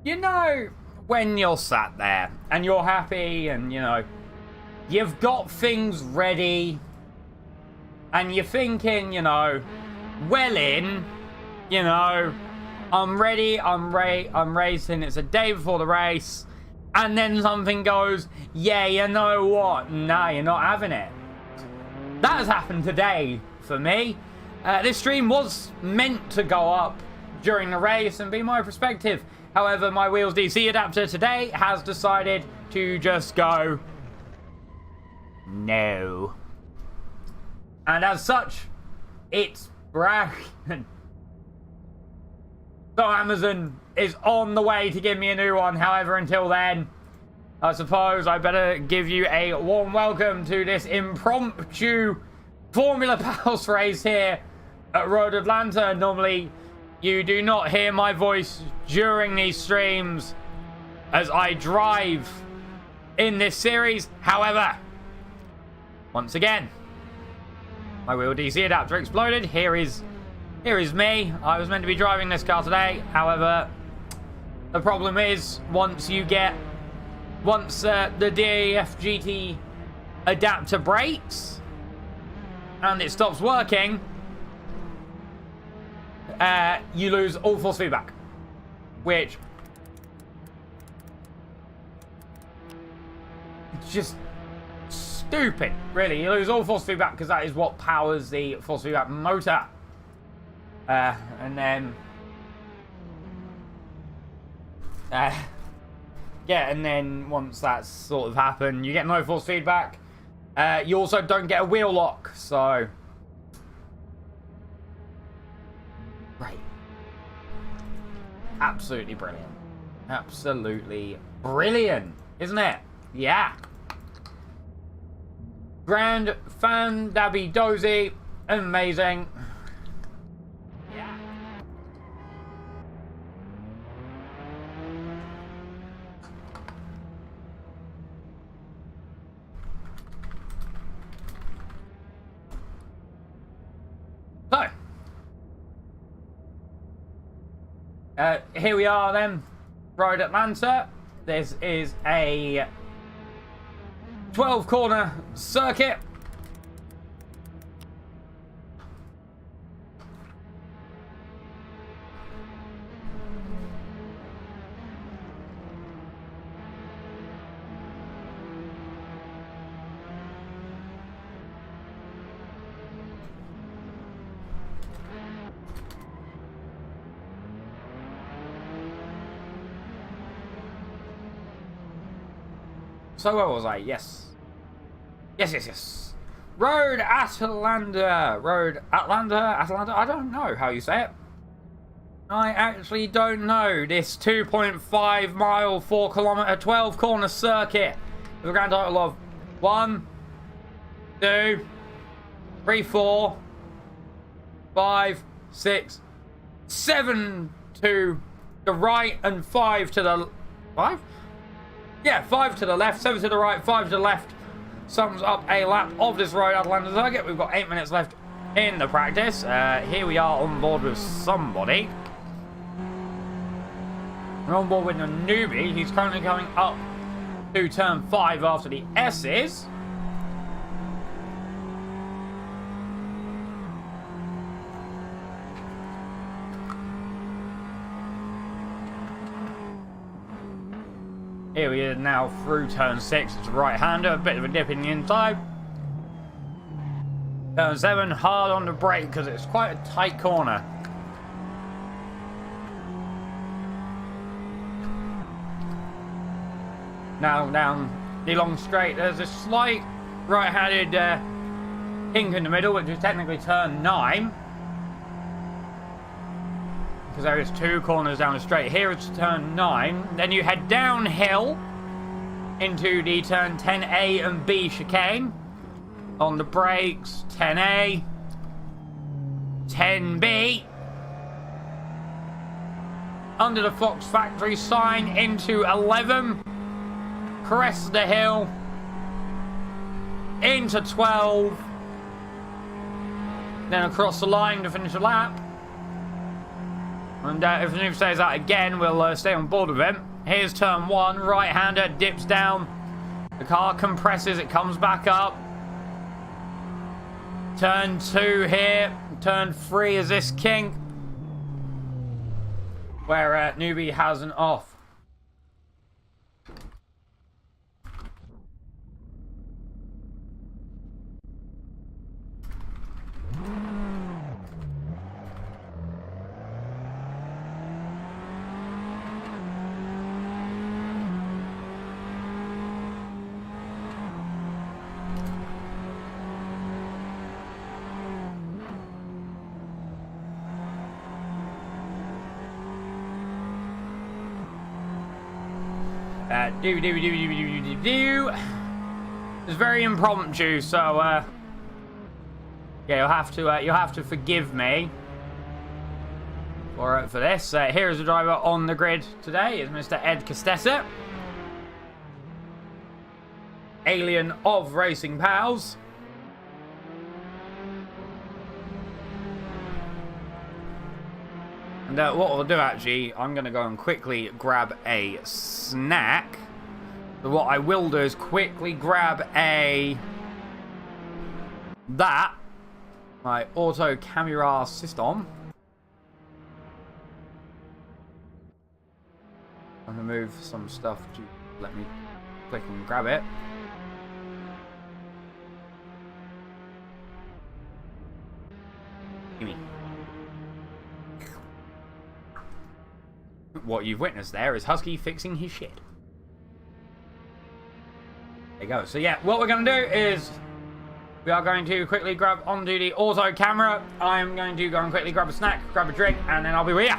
You know, when you're sat there and you're happy and, you know, you've got things ready and you're thinking, you know, well in, you know, I'm ready, I'm racing, it's a day before the race, and then something goes, yeah, you know what, nah, you're not having it. That has happened today for me. This stream was meant to go up during the race and be my perspective. However, my Wheels DC adapter today has decided to just go no. And as such, it's broken. So Amazon is on the way to give me a new one. However, until then, I suppose I better give you a warm welcome to this impromptu Formula Pals race here at Road Atlanta. Normally, you do not hear my voice during these streams as I drive in this series. However, once again, my wheel DC adapter exploded. Here is me. I was meant to be driving this car today. However, the problem is once the DAF GT adapter breaks and it stops working, you lose all force feedback, which is just stupid, really. You lose all force feedback because that is what powers the force feedback motor. And then yeah, and then once that's sort of happened, you get no force feedback. You also don't get a wheel lock, so right. Absolutely brilliant. Absolutely brilliant, isn't it? Yeah. Grand fan dabby dozy. Amazing. Yeah. So here we are then, Road Atlanta. This is a 12 corner circuit. So where was I? Yes. Road Atalanta. Atalanta. I don't know how you say it. I actually don't know this 2.5 mile, 4 kilometer, 12 corner circuit with a grand total of 1, 2, 3, 4, 5, 6, 7 to the right and 5 to the 5? Yeah, 5 to the left, 7 to the right, 5 to the left. Sums up a lap of this Road Atlanta circuit. We've got 8 minutes left in the practice. Here we are on board with somebody. We're on board with a newbie. He's currently going up to turn 5 after the S's. Here we are now through turn 6. It's a right-hander, a bit of a dip in the inside. Turn 7, hard on the brake because it's quite a tight corner. Now down the long straight, there's a slight right-handed kink in the middle, which is technically turn 9. Because there is 2 corners down the straight. Here it's turn 9. Then you head downhill into the turn 10A and B chicane. On the brakes, 10A, 10B. Under the Fox Factory sign into 11. Crest the hill. Into 12. Then across the line to finish the lap. And if Noob says that again, we'll stay on board with him. Here's turn 1, right-hander, dips down. The car compresses, it comes back up. Turn 2 here. Turn 3 is this kink, where Newbie has an off. It's very impromptu, so yeah, you'll have to forgive me for this. Here is the driver on the grid today, is Mr. Ed Costessa, alien of Racing Pals. And what we'll do, actually, I'm going to go and quickly grab a snack. So what I will do is quickly grab my auto camera system. I'm going to move some stuff to let me click and grab it. Gimme. What you've witnessed there is Husky fixing his shit. There you go. So yeah, what we're going to do is we are going to quickly grab onto the auto camera. I'm going to go and quickly grab a snack, grab a drink, and then I'll be with you.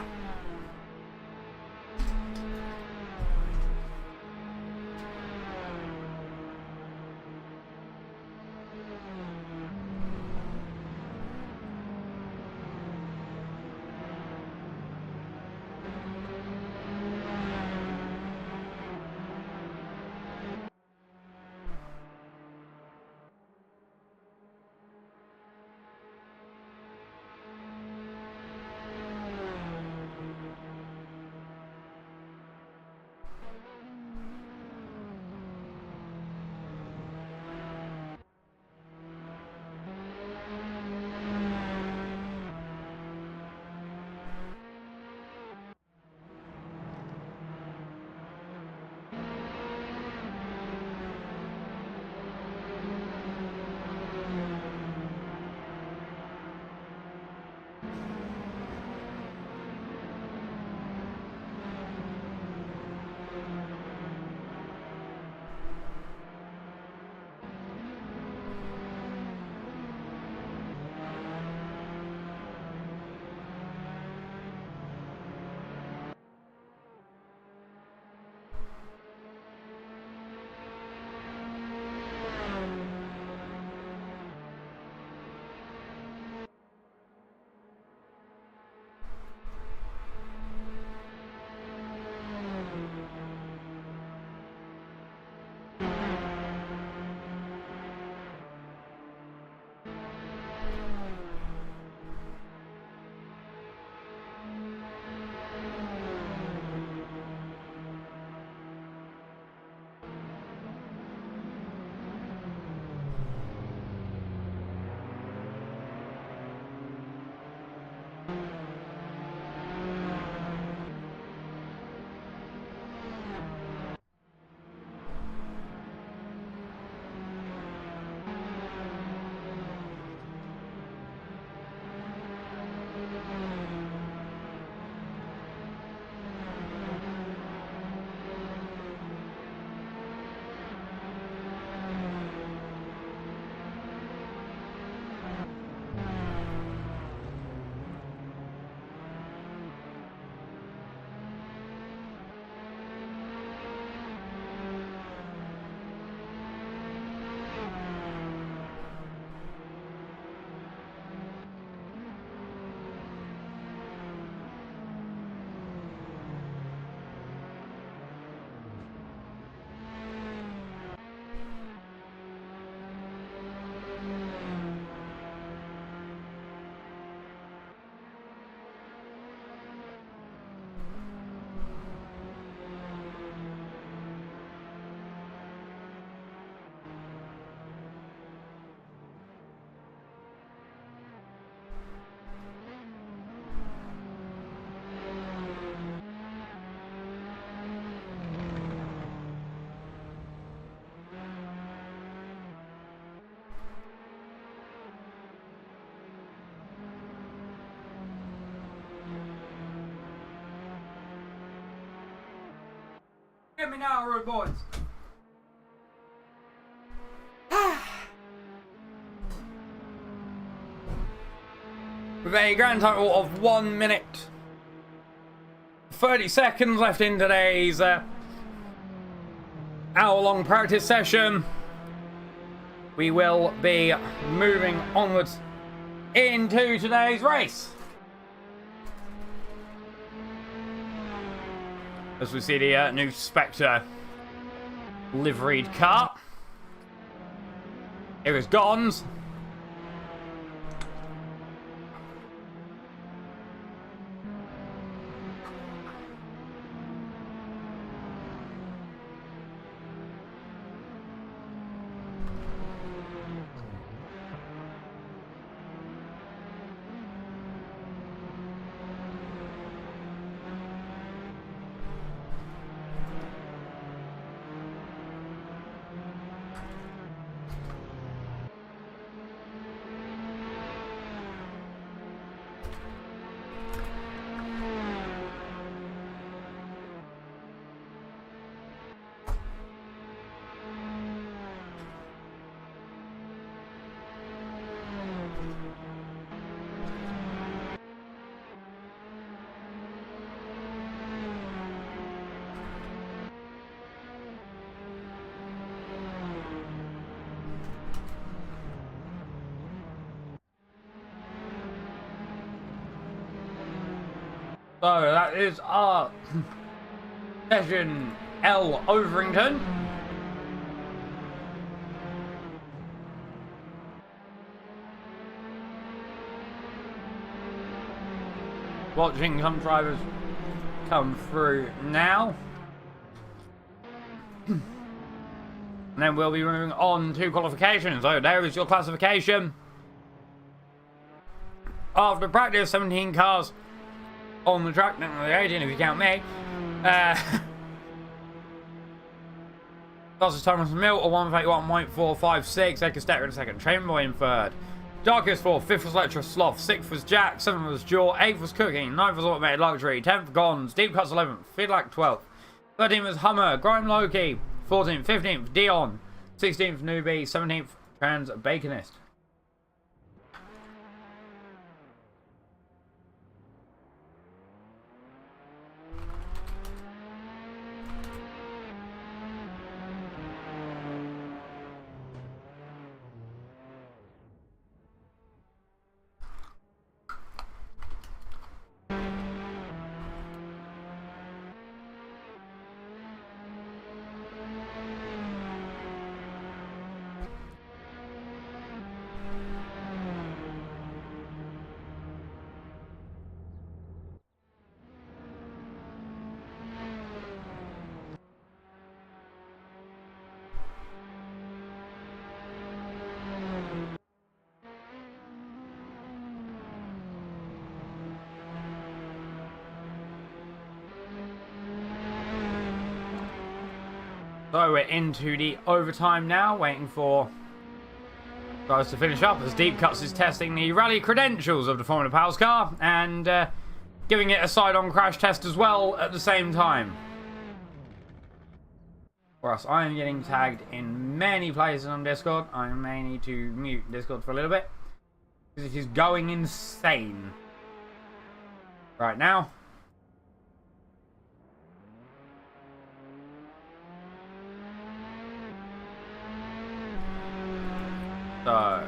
Get me now, road boys. With a grand total of 1 minute 30 seconds left in today's hour-long practice session, we will be moving onwards into today's race. As we see the new Spectre liveried car. Here is Gons. So that is our session L Overington. Watching some drivers come through now. And then we'll be moving on to qualification. So there is your classification. After practice, 17 cars on the track, technically 18 if you count me. Fastest time was Mill, a 1:31.456. Ekestetter in second. Trainboy in third. Darkest fourth. Fifth was Lecture Sloth. Sixth was Jack. Seventh was Jaw. Eighth was Cooking. Ninth was Automated Luxury. 10th Gons. Deep Cuts 11th. Feedlack 12th. 13th was Hummer. Grime Loki. 14th. 15th Dion. 16th Newbie. 17th Trans Baconist. So we're into the overtime now, waiting for guys to finish up as Deep Cuts is testing the rally credentials of the Formula Pals car and giving it a side-on crash test as well at the same time. Or else I am getting tagged in many places on Discord. I may need to mute Discord for a little bit because it is going insane right now. So,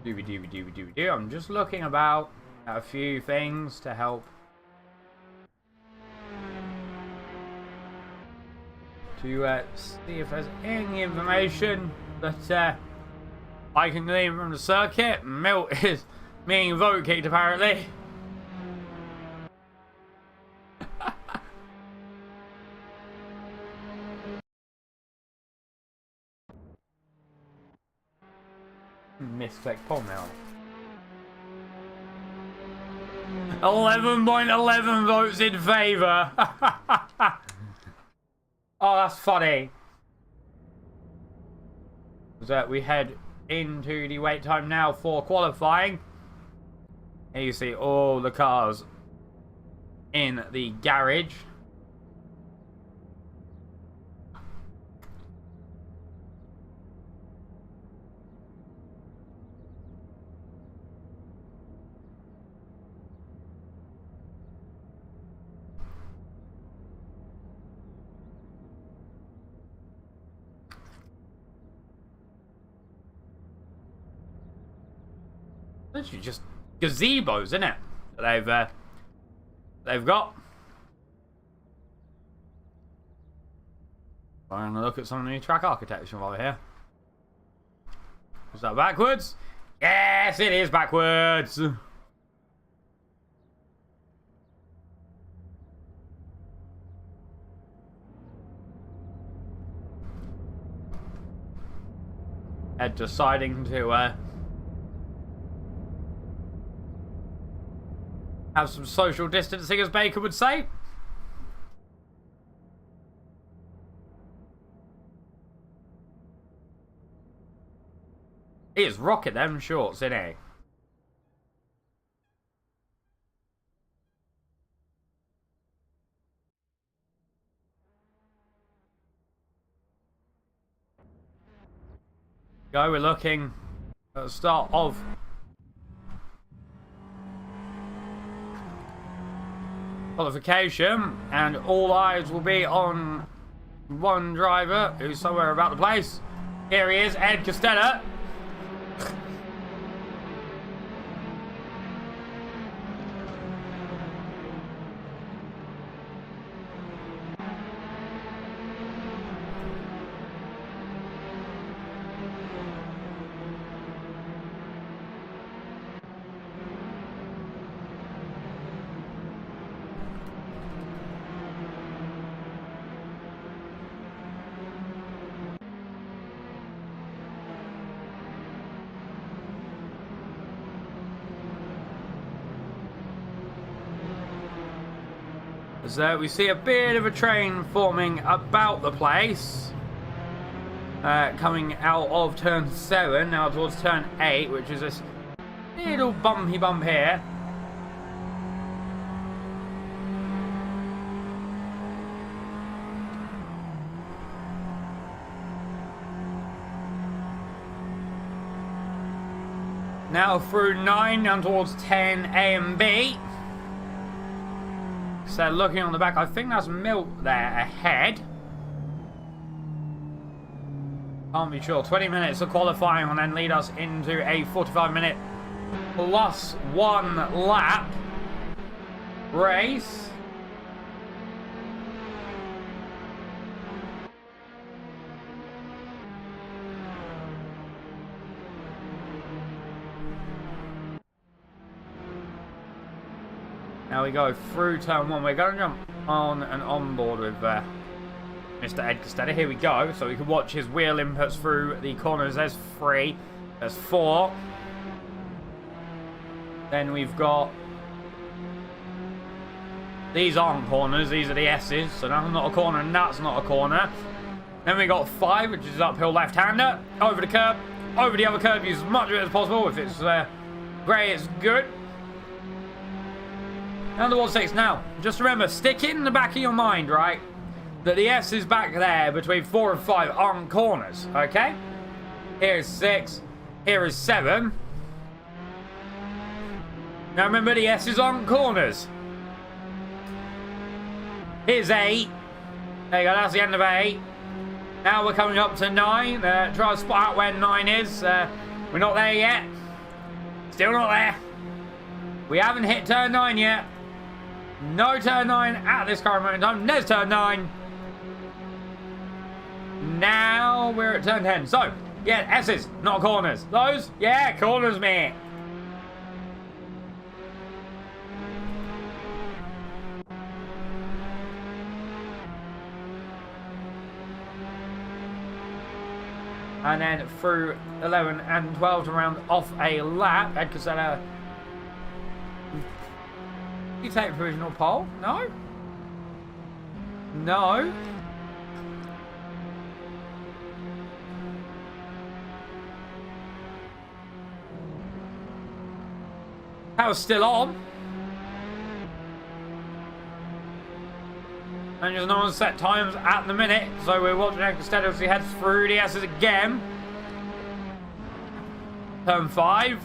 I'm just looking about at a few things to help to see if there's any information that I can glean from the circuit. Milt is being vote kicked apparently. Misclick pull now. 11.11 votes in favour. Oh, that's funny. So we head into the wait time now for qualifying. Here you see all the cars in the garage. Literally just gazebos, isn't it? They've got. I'm gonna look at some of the new track architecture over here. Is that backwards? Yes, it is backwards. Ed deciding to have some social distancing, as Baker would say. He is rocking them shorts, isn't he? Go, we're looking at the start of qualification, and all eyes will be on one driver who's somewhere about the place. Here he is, Ed Costello. So we see a bit of a train forming about the place, coming out of turn 7 now towards turn 8, which is this little bumpy bump here. Now through 9 down towards 10 A and B. So looking on the back, I think that's Milt there ahead. Can't be sure. 20 minutes of qualifying will then lead us into a 45-minute plus 1 lap race. Now we go through turn 1. We're going to jump on and on board with Mr. Ed Costello. Here we go. So we can watch his wheel inputs through the corners. There's 3. There's 4. Then we've got... These aren't corners. These are the S's. So that's not a corner and that's not a corner. Then we got 5, which is uphill left-hander. Over the curb. Over the other curb. Use as much of it as possible. If it's grey, it's good. Down towards 6 now. Just remember, stick it in the back of your mind, right? That the S is back there between 4 and 5 aren't corners, okay? Here's 6. Here is 7. Now remember, the S's aren't corners. Here's 8. There you go, that's the end of 8. Now we're coming up to 9. Try to spot out where 9 is. We're not there yet. Still not there. We haven't hit turn 9 yet. No turn 9 at this current moment in time. There's turn 9. Now we're at turn 10. So, yeah, S's, not corners. Those, yeah, corners, mate. And then through 11 and 12 to round off a lap. Ed Costello. You take provisional pole? No? No? Power's still on. And there's no set times at the minute, so we're watching Ed Costello as he heads through the S's again. Turn 5.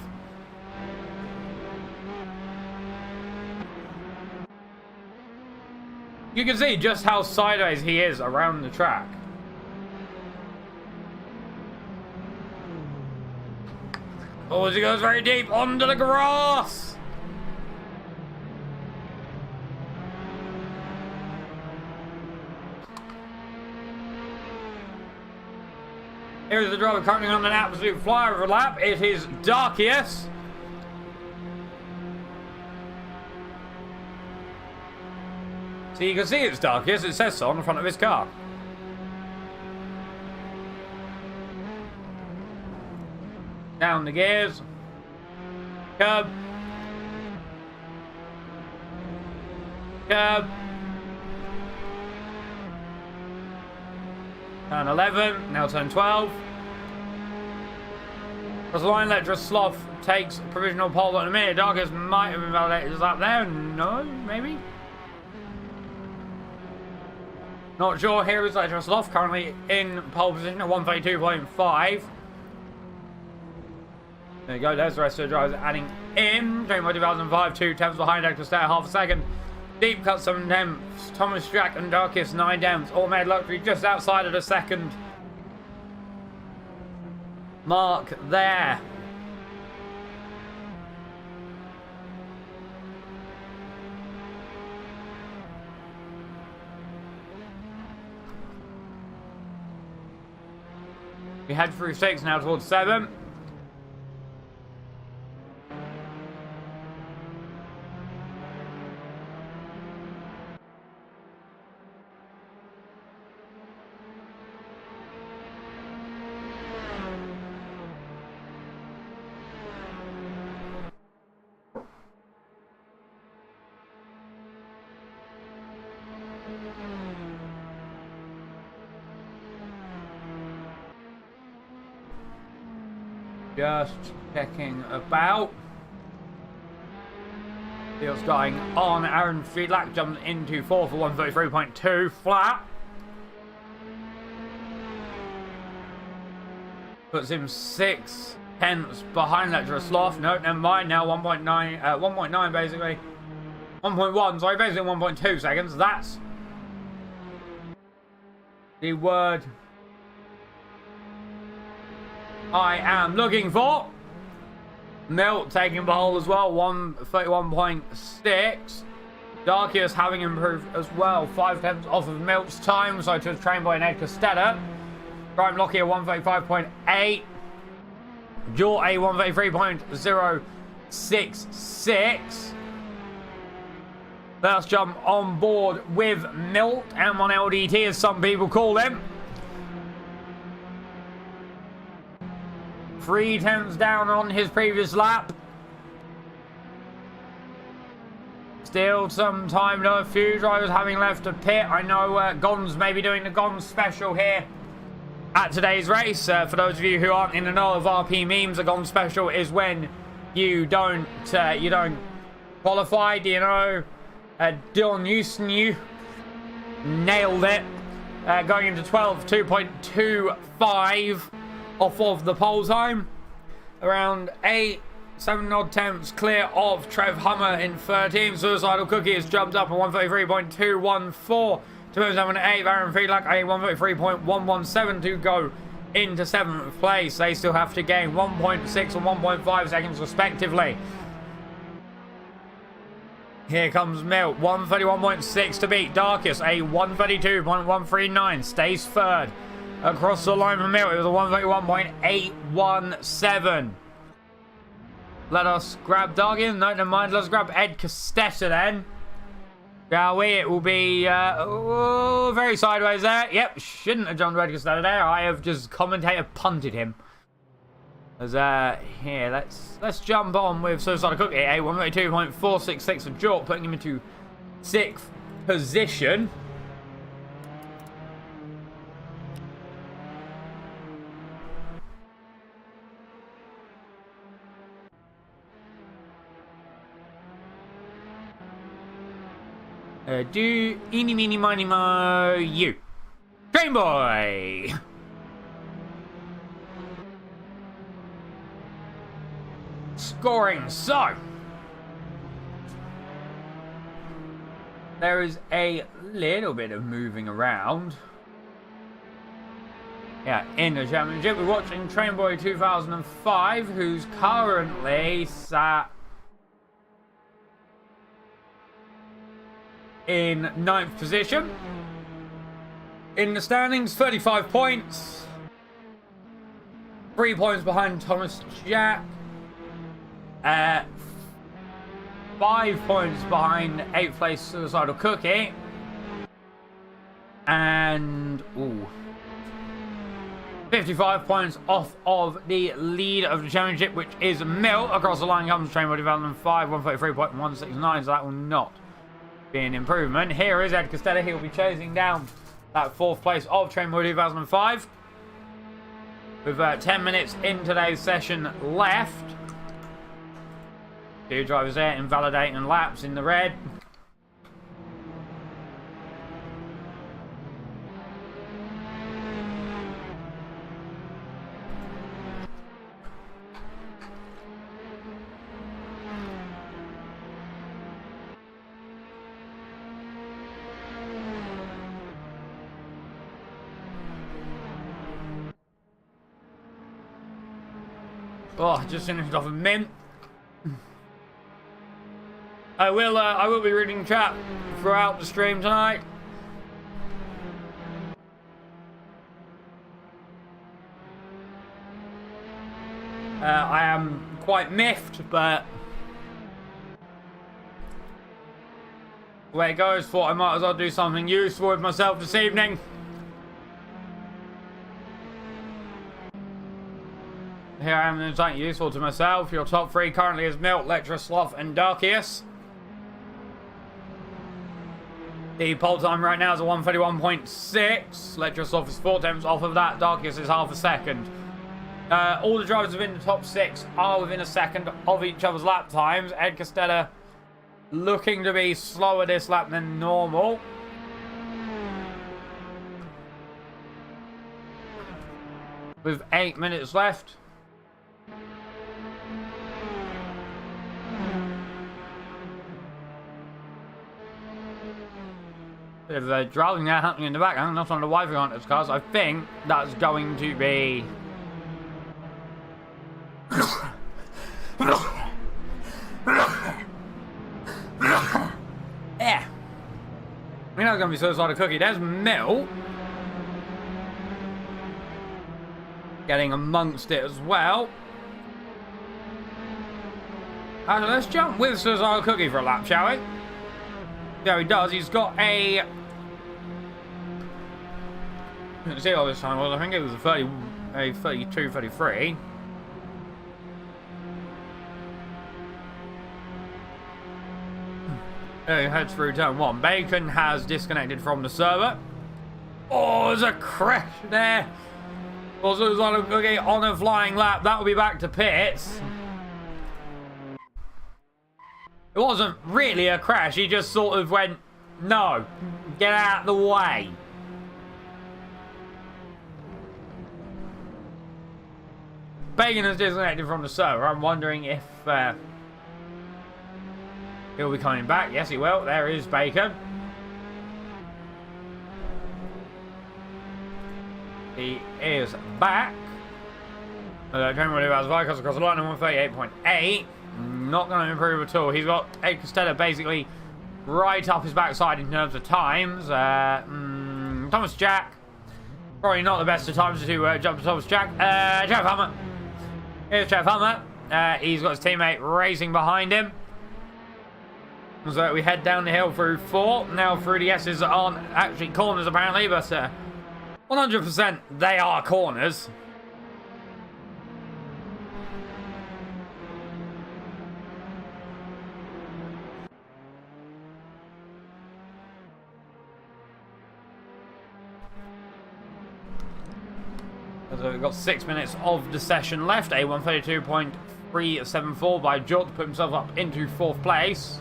You can see just how sideways he is around the track. Oh, as he goes very deep onto the grass. Here's the driver currently on an absolute flyer of a lap. It is Darkius. So you can see it's Darkius. It says so on the front of his car. Down the gears. Curb. Curb. Turn 11, now turn 12. As the line lecturer Sloth takes provisional pole in a minute. Darkest might have invalidated his lap there. No, maybe? Not sure. Here is lecturer Sloth, currently in pole position at 132.5. There you go, there's the rest of the drivers adding in. Train by 2005, 2 tenths behind Hector Stay half a second. Deep cut 7 tenths. Thomas Jack and Darkest 9 tenths. All made luxury just outside of the second mark there. We head through 6 now towards 7. Just checking about. See what's going on. Aaron Friedlack jumped into 4th for 133.2 flat. Puts him 6 tenths behind lecturer Sloth. No, never mind. Now 1.9, 1.9 basically. 1.1, sorry, basically 1.2 seconds. That's the word I am looking for. Milt taking the hole as well, 131.6. Darkius having improved as well, 5 tenths off of Milt's time, so to train by Ned Costetta. Graham Lockyer 135.8. Jewel A 133.066. Let's jump on board with Milt, M1 LDT as some people call him. 3 tenths down on his previous lap. Still some time, though. A few drivers having left the pit. I know Gon's maybe doing the Gon special here at today's race. For those of you who aren't in the know of RP memes, a Gon special is when you don't qualify. Do you know? Dylan Houston, you nailed it. Going into 12, 2.25 off of the pole time. Around 7 odd tenths clear of Trev Hummer in 13th. Suicidal Cookie has jumped up at 133.214 to move 7 to 8. Aaron Friedlack a 133.117 to go into 7th place. They still have to gain 1.6 and 1.5 seconds respectively. Here comes Milt, 131.6 to beat. Darkest, a 132.139, stays third. Across the line from Milt, it was a 131.817. Let us grab Darkin. No, never mind. Let's grab Ed Costetta then. Shall we? It will be very sideways there. Yep, shouldn't have jumped Ed Costetta there. I have just commentator punted him. As here, let's jump on with Suicidal Cookie, a 132.466 for Jork, putting him into 6th position. Do eeny meeny miny mo you. Train boy! Scoring, so there is a little bit of moving around. Yeah, in the championship. We're watching Trainboy 2005, who's currently sat in 9th position. In the standings, 35 points. 3 points behind Thomas Jack. 5 points behind 8th place Suicidal Cookie. And, 55 points off of the lead of the championship, which is Mill. Across the line comes Trainboy 2005, 133.169, so that will not be an improvement. Here is Ed Costello. He'll be chasing down that 4th place of Trainboy 2005. With 10 minutes in today's session left. 2 drivers there invalidating laps in the red. Oh, just finished off a mint. I will be reading chat throughout the stream tonight. I am quite miffed, but the way it goes, thought I might as well do something useful with myself this evening. Here I am doing something useful to myself. Your top 3 currently is Milt, Lecturer, Sloth, and Darkius. The pole time right now is a 131.6. Lecturer Sloth is 4/10 off of that. Darkius is half a second. All the drivers within the top 6 are within a second of each other's lap times. Ed Costello looking to be slower this lap than normal. With 8 minutes left. Bit of driving there happening in the background, not on the Wi-Fi on this cars. I think that's going to be yeah. We know it's going to be Suicidal Cookie. There's Mill getting amongst it as well. And let's jump with Suicidal Cookie for a lap, shall we? Yeah, he does. He's got a... I didn't see all this time. Well, I think it was a 32, 33. He heads through turn 1. Bacon has disconnected from the server. Oh, there's a crash there. Also, it was on a flying lap. That will be back to pits. It wasn't really a crash. He just sort of went, no, get out of the way. Bacon has disconnected from the server. I'm wondering if he'll be coming back. Yes, he will. There is Bacon. He is back. Generally, that's Vicos across the line on 138.8. Not going to improve at all. He's got Ed Costello basically right up his backside in terms of times. Thomas Jack. Probably not the best of times to jump to Thomas Jack. Jeff Hummer. Here's Jeff Hummer. He's got his teammate racing behind him. So we head down the hill through 4. Now through the S's aren't actually corners apparently, but 100% they are corners. So we've got 6 minutes of the session left. A 132.374 by Jot to put himself up into 4th place.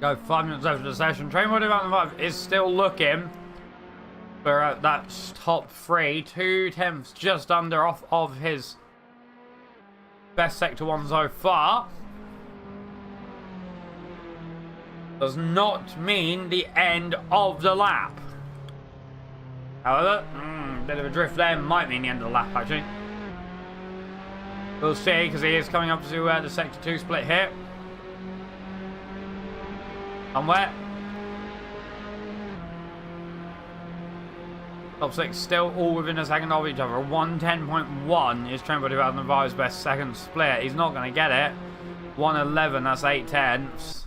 Go 5 minutes after the session. Train Body Mountain 5 is still looking for that top 3. 2/10 just under off of his best Sector 1 so far. Does not mean the end of the lap. However, bit of a drift there might mean the end of the lap, actually. We'll see, because he is coming up to the Sector 2 split here. Somewhere. Top 6 still all within a second of each other. 110.1 is Train Body Mountain 5's best second split. He's not going to get it. 111, that's 8/10.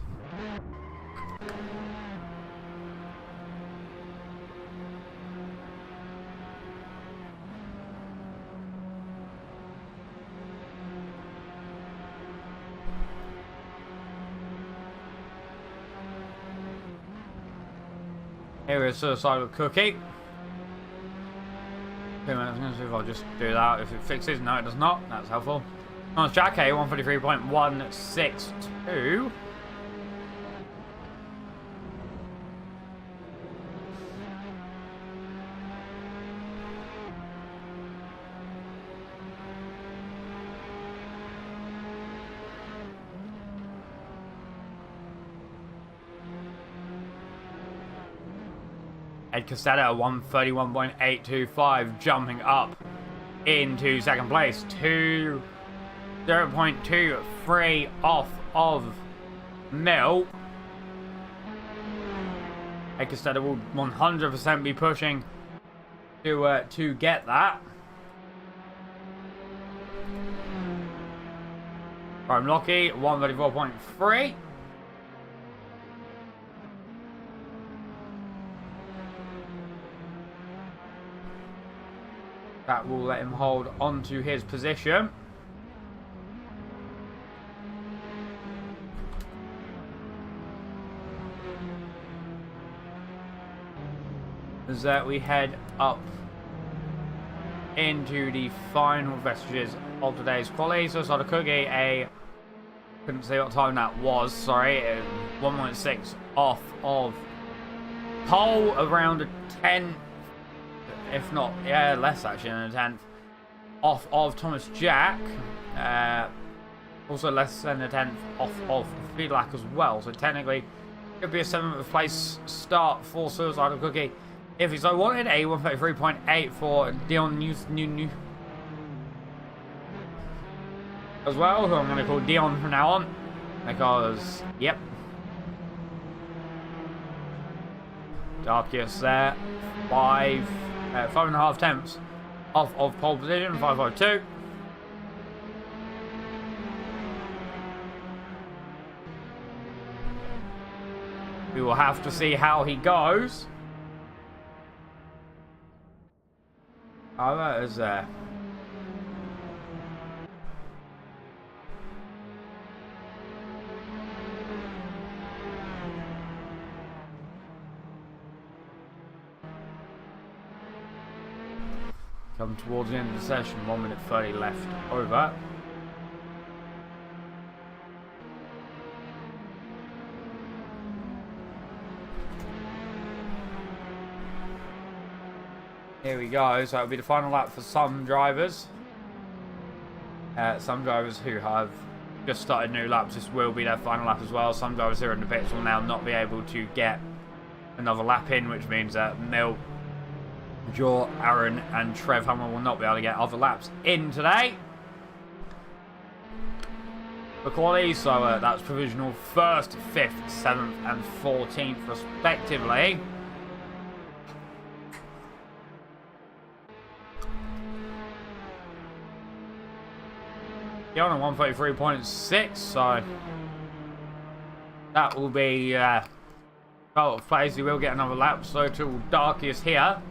Here is Suicidal Cookie. 2 minutes, I'm going to see if I'll just do that. If it fixes, no it does not. That's helpful. Nice Jackie, 133.162. Ed Costello, 131.825, jumping up into second place. 0.23 off of Mill. Ed Costello will 100% be pushing to get that. Prime Lockie, 134.3. That will let him hold onto his position. As we head up into the final vestiges of today's quali. So Suicidal Cookie, couldn't see what time that was, sorry, 1.6 off of pole, around a 10. If not, yeah, less actually than a 10th off of Thomas Jack. Also less than a 10th off of Feedlack as well. So technically, could be a 7th place start for Suicidal Cookie if he so wanted. A 133.8 for Dion New as well, who I'm going to call Dion from now on. Because, yep. Darkius there. 5.5 tenths off of pole position, 5.52. We will have to see how he goes. Oh, that is there. Come towards the end of the session, 1 minute 30 left over. Here we go, so it'll be the final lap for some drivers. Some drivers who have just started new laps, this will be their final lap as well. Some drivers here in the pits will now not be able to get another lap in, which means that Mill, Jaw, Aaron and Trev Hammer will not be able to get other laps in today for quali. So that's provisional 1st, 5th, 7th and 14th respectively. On 133.6, so that will be out of place. He will get another lap, so to Darkius here.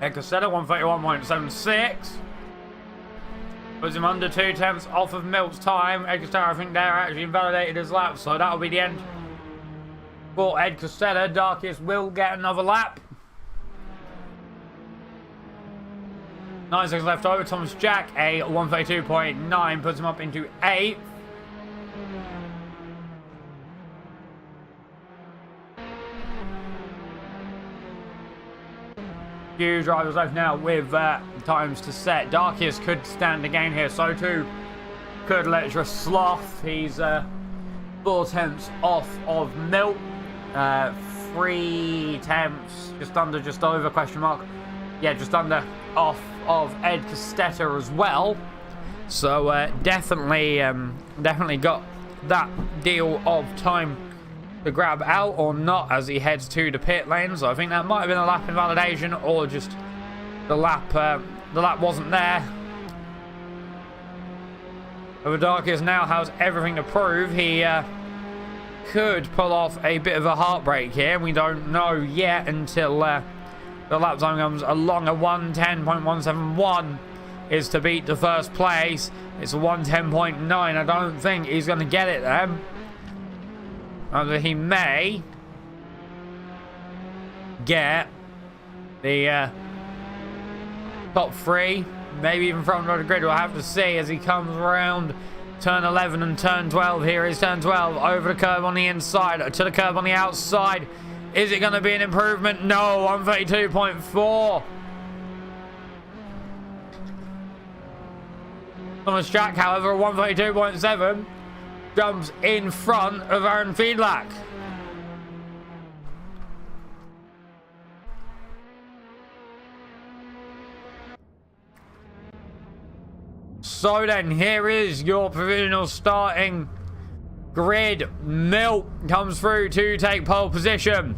Ecosetta 131.76 puts him under 2 tenths off of Milt's time. Ed Costello, I think, there actually invalidated his lap, so that'll be the end for Ed Costello. Darkius will get another lap. 9 seconds left over. Thomas Jack, a 132.9, puts him up into 8th. Few drivers left now with times to set. Darkius could stand again here, so too could Letra Sloth. He's 4 tenths off of Milt. 3 tenths, just under, just over, question mark. Yeah, just under, off of Ed Costetta as well. So definitely got that deal of time to grab out or not as he heads to the pit lane. So I think that might have been a lap invalidation or just the lap wasn't there. Darkius now has everything to prove. He could pull off a bit of a heartbreak here. We don't know yet until the lap time comes along. A 110.171 is to beat the first place. It's a 110.9. I don't think he's going to get it there. Although he may get the top 3, maybe even front row of the grid. We'll have to see as he comes around turn 11 and turn 12. Here is turn 12, over the curb on the inside, to the curb on the outside. Is it going to be an improvement? No, 132.4. Thomas Jack, however, 132.7. Jumps in front of Aaron Fiedlach. So then, here is your provisional starting grid. Milt comes through to take pole position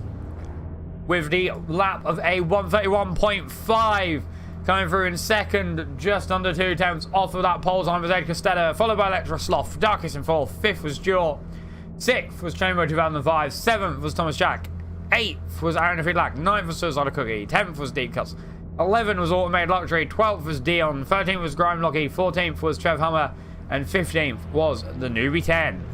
with the lap of a 131.5. Coming through in second, just under 2 tenths off of that pole time was Ed Costetta, followed by Electra Sloth. Darkest in 4th, 5th was Jor, 6th was Chamber 2005, 7th was Thomas Jack, 8th was Aaron Fiedlach, 9th was Suicide Cookie, 10th was Deep Cuts, 11th was Automated Luxury, 12th was Dion, 13th was Grime Locky, 14th was Trev Hummer, and 15th was the Newbie 10.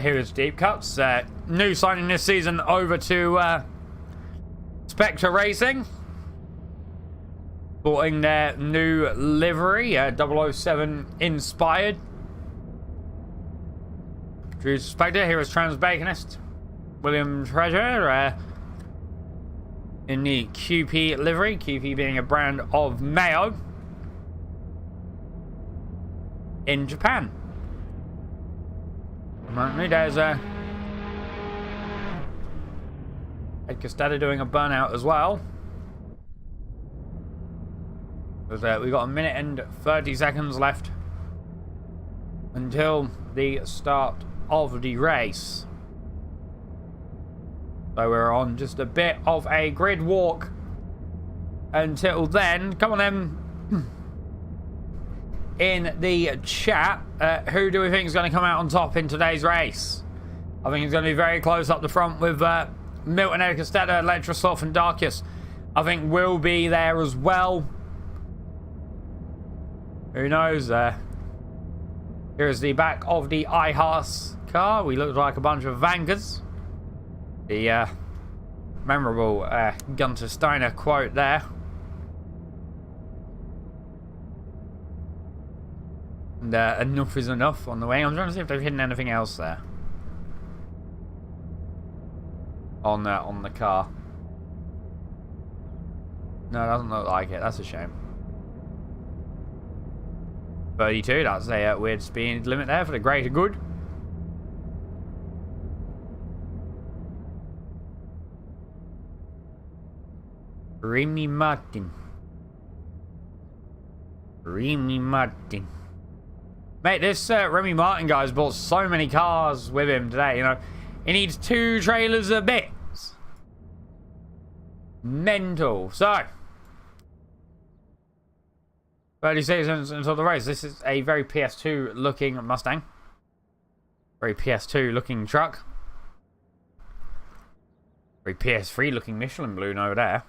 Here is Deep Cuts. New signing this season over to Spectre Racing. Sporting their new livery, 007 inspired. Drew Spectre. Here is Trans Baconist. William Treasure in the QP livery. QP being a brand of mayo in Japan. There's Ed Costetta doing a burnout as well. We've got a minute and 30 seconds left until the start of the race. So we're on just a bit of a grid walk until then. Come on then. In the chat, who do we think is going to come out on top in today's race? I think it's going to be very close up the front with Milton, Ed Costetta, Electra Sloth and Darkius. I think we'll be there as well. Who knows? Here's the back of the iHaas car. We look like a bunch of Vanguards. The memorable Gunter Steiner quote there. And enough is enough on the way. I'm trying to see if they've hidden anything else there on the car. No, it doesn't look like it. That's a shame. 32. That's a weird speed limit there for the greater good. Remy Martin. Mate, this Remy Martin guy's bought so many cars with him today, you know. He needs 2 trailers a bit. Mental. So, 30 seconds until the race. This is a very PS2 looking Mustang. Very PS2 looking truck. Very PS3 looking Michelin balloon over there.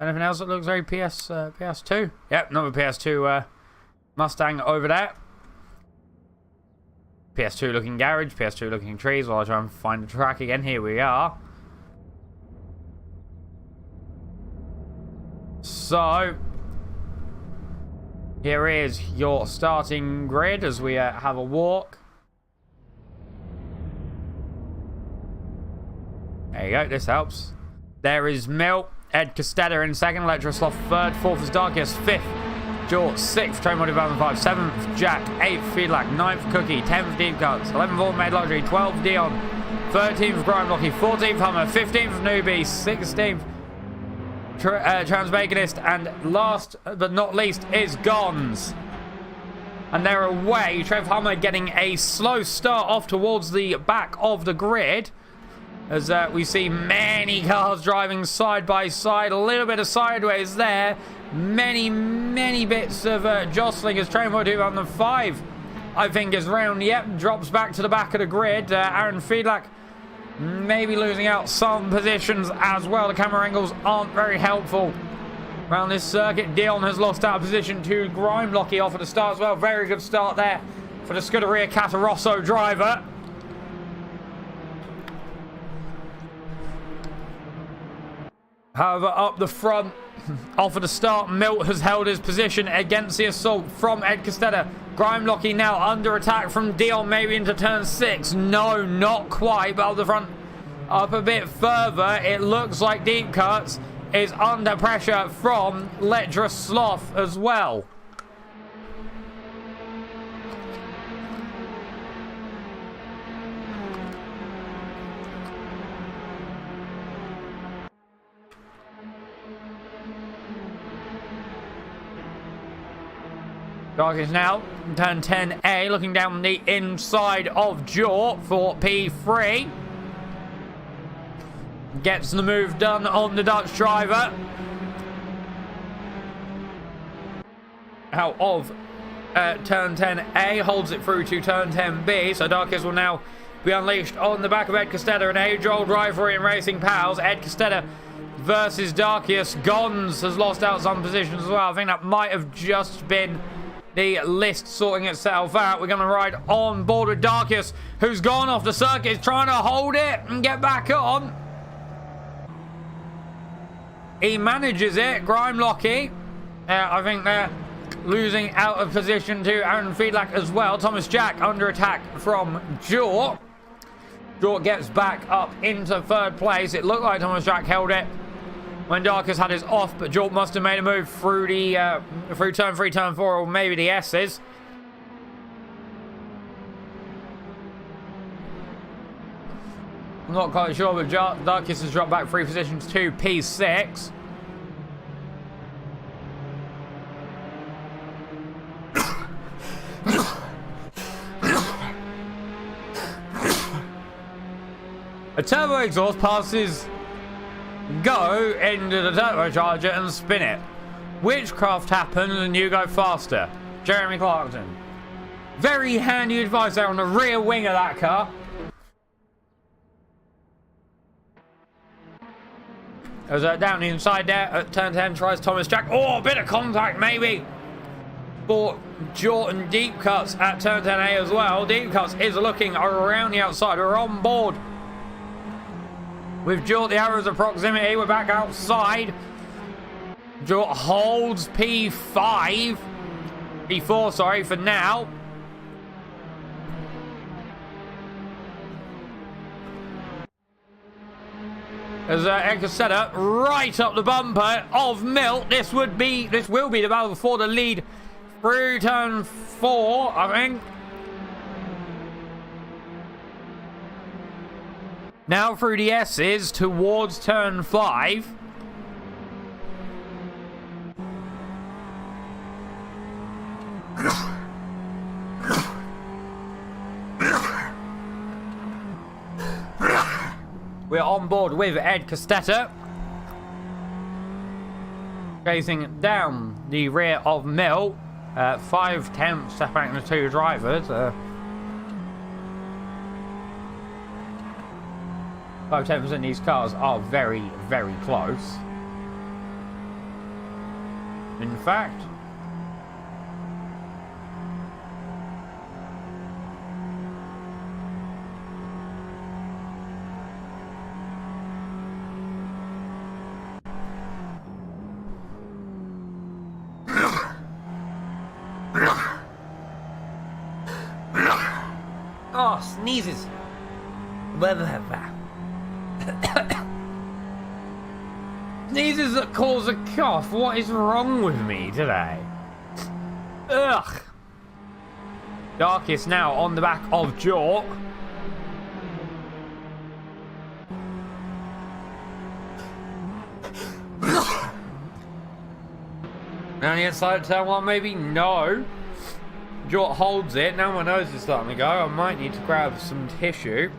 Anything else that looks very PS2? Yep, another PS2 Mustang over there. PS2 looking garage, PS2 looking trees. While I try and find the track again, here we are. So, here is your starting grid as we have a walk. There you go, this helps. There is Milt, Ed Costetta in second, Electrosloth third, fourth is Darkest, fifth, Jort, sixth, Train Mod 5, seventh, Jack, eighth, Feedlack, ninth, Cookie, 10th, Deep Cuts, 11th, Automated Luxury, 12th, Dion, 13th, Grime Locky, 14th, Hummer, 15th, Newbie, 16th, Transbaconist, and last but not least is Gons. And they're away. Trev Hummer getting a slow start off towards the back of the grid. As we see many cars driving side by side. A little bit of sideways there. Many bits of jostling as Train Mode 205, I think, is round. Yep, drops back to the back of the grid. Aaron Feedlack maybe losing out some positions as well. The camera angles aren't very helpful around this circuit. Dion has lost out of position to Grime Locky off at the start as well. Very good start there for the Scuderia Catarosso driver. However, up the front, off at the start, Milt has held his position against the assault from Ed Costetta. Grime Locky now under attack from Dion, maybe into turn 6. No, not quite, but up the front, up a bit further. It looks like Deep Cuts is under pressure from Electrosloth as well. Dark is now turn 10A, looking down the inside of Jort for P3. Gets the move done on the Dutch driver. Out of turn 10A, holds it through to turn 10B. So Darkest will now be unleashed on the back of Ed Costetta, an age-old rivalry in racing pals. Ed Costetta versus Darkest. Gons has lost out some positions as well. I think that might have just been the list sorting itself out. We're going to ride on board with Darkest, who's gone off the circuit, is trying to hold it and get back on. He manages it. Grime Locky, I think they're losing out of position to Aaron Feedlack as well. Thomas Jack under attack from Jort. Jort gets back up into third place. It looked like Thomas Jack held it when Darkest had his off, but Jort must have made a move through the through turn 3, turn 4, or maybe the S's. I'm not quite sure, but Darkest has dropped back 3 positions to P6. A turbo exhaust passes go into the turbocharger and spin it. Witchcraft happens and you go faster. Jeremy Clarkson. Very handy advice there on the rear wing of that car. As down the inside there at turn 10 tries Thomas Jack. Oh, a bit of contact maybe for Jordan Deep Cuts at turn 10A as well. Deep Cuts is looking around the outside. We're on board with Jort, the arrows of proximity. We're back outside. Jort holds P5. P4, sorry, for now. As Edgar set up right up the bumper of Milt. This will be the battle for the lead through turn 4, I think. Now through the S's towards turn 5. We're on board with Ed Costetta, chasing down the rear of Mill. 5 tenths separating the 2 drivers. 5-10% of these cars are very, very close. In fact, oh, sneezes. Sneezes that cause a cough. What is wrong with me today? Ugh. Darkest now on the back of Jort. Down the inside of turn one, maybe? No. Jort holds it. Now my nose is starting to go. I might need to grab some tissue.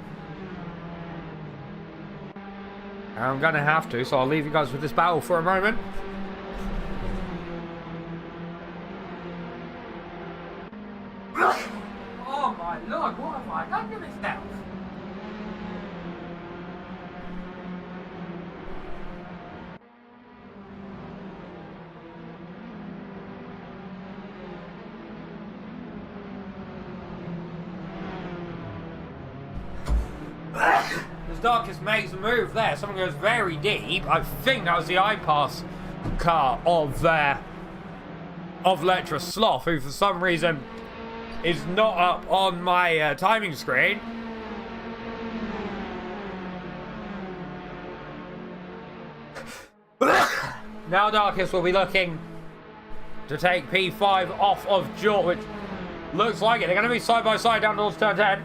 I'm going to have to, so I'll leave you guys with this battle for a moment. Oh my lord, what have I done to myself? Darkest makes a move there. Someone goes very deep. I think that was the I-Pass car of Letra Sloth, who for some reason is not up on my timing screen. Now Darkest will be looking to take P5 off of Jort, which looks like it. They're going to be side by side down towards turn 10.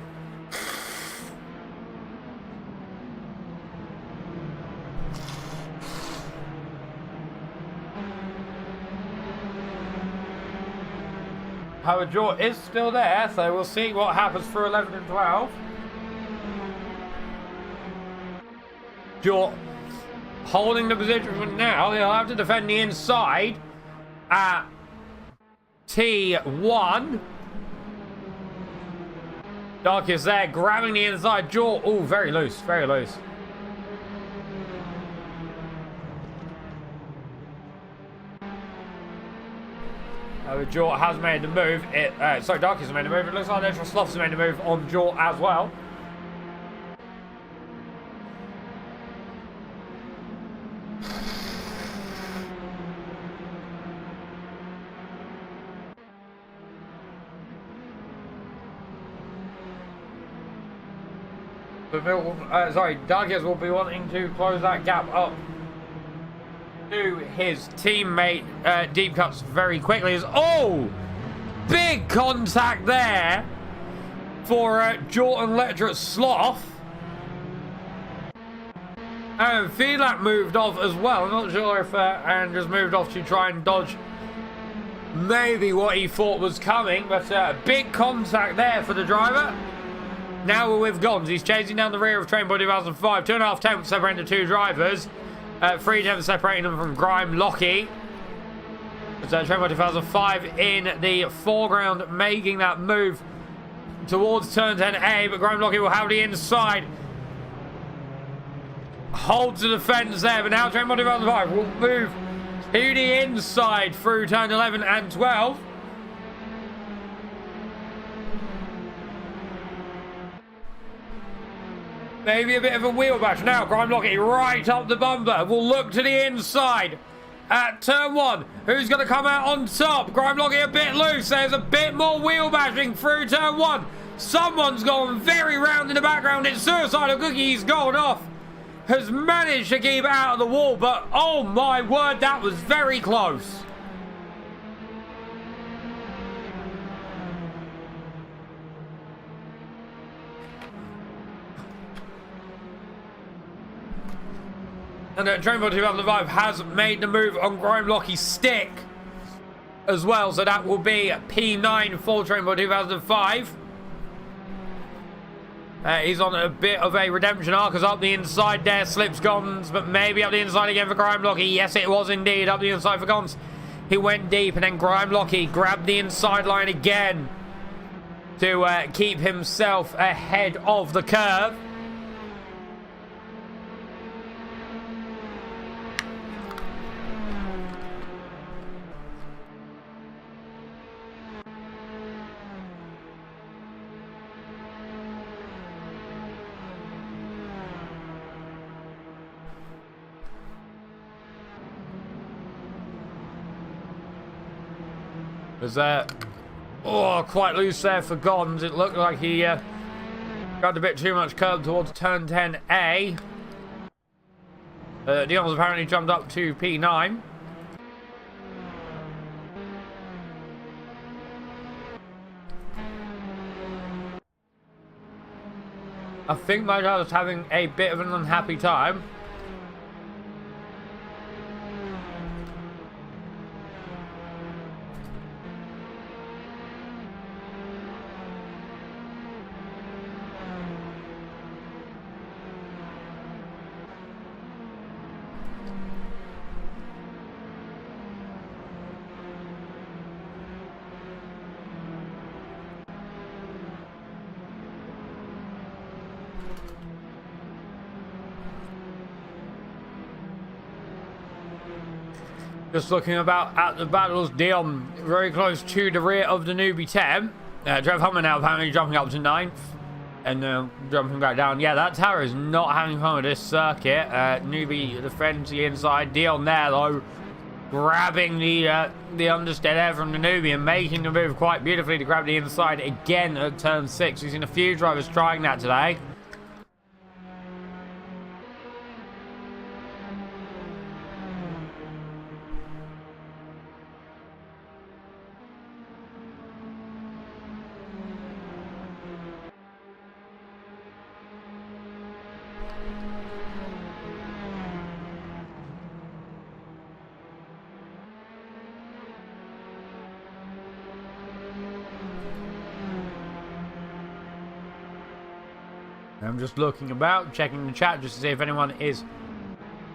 However, Jort is still there, so we'll see what happens for 11 and 12. Jort holding the position for now. He'll have to defend the inside at T1. Darkest there, grabbing the inside. Jort, oh, very loose, very loose. Jort has made the move. Sorry, Darkest has made the move. It looks like Letra Sloth has made the move on Jort as well. Darkest will be wanting to close that gap up to his teammate Deep Cuts very quickly. Oh, big contact there for Jort and Letra Sloth. And Feedlap moved off as well. I'm not sure if Aaron just moved off to try and dodge maybe what he thought was coming, but big contact there for the driver. Now we're with Gons. He's chasing down the rear of Train Boy 2005. 2.5 tenths separating the two drivers. 3 tenths separating them from Grime Lockie. Train Boy 2005 in the foreground, making that move towards turn 10A, but Grime Lockie will have the inside. Holds the defence there, but now Train Boy 2005 will move to the inside through turn 11 and 12. Maybe a bit of a wheel bash. Now Grime Lockie right up the bumper. Will look to the inside at turn 1. Who's going to come out on top? Grime Lockie a bit loose. There's a bit more wheel bashing through turn 1. Someone's gone very round in the background. It's Suicidal Cookie. He's gone off. Has managed to keep out of the wall, but oh my word, that was very close. And Train Boy 2005 has made the move on Grime Lockie's stick as well, so that will be P9 for Train Boy 2005. He's on a bit of a redemption arc, as up the inside there, slips Gons, but maybe up the inside again for Grime Lockie. Yes, it was indeed up the inside for Gons. He went deep, and then Grime Lockie grabbed the inside line again to keep himself ahead of the curve. Was quite loose there for Gons. It looked like he got a bit too much curb towards turn 10A. Dion's apparently jumped up to P9. I think my dad was having a bit of an unhappy time. Just looking about at the battles, Dion very close to the rear of the newbie 10. Trev Hummer now apparently jumping up to 9th and jumping back down. Yeah, that tower is not having fun with this circuit. Newbie defends the inside. Dion there though, grabbing the understeer there from the newbie and making the move quite beautifully to grab the inside again at turn 6. We've seen a few drivers trying that today. I'm just looking about, checking the chat just to see if anyone is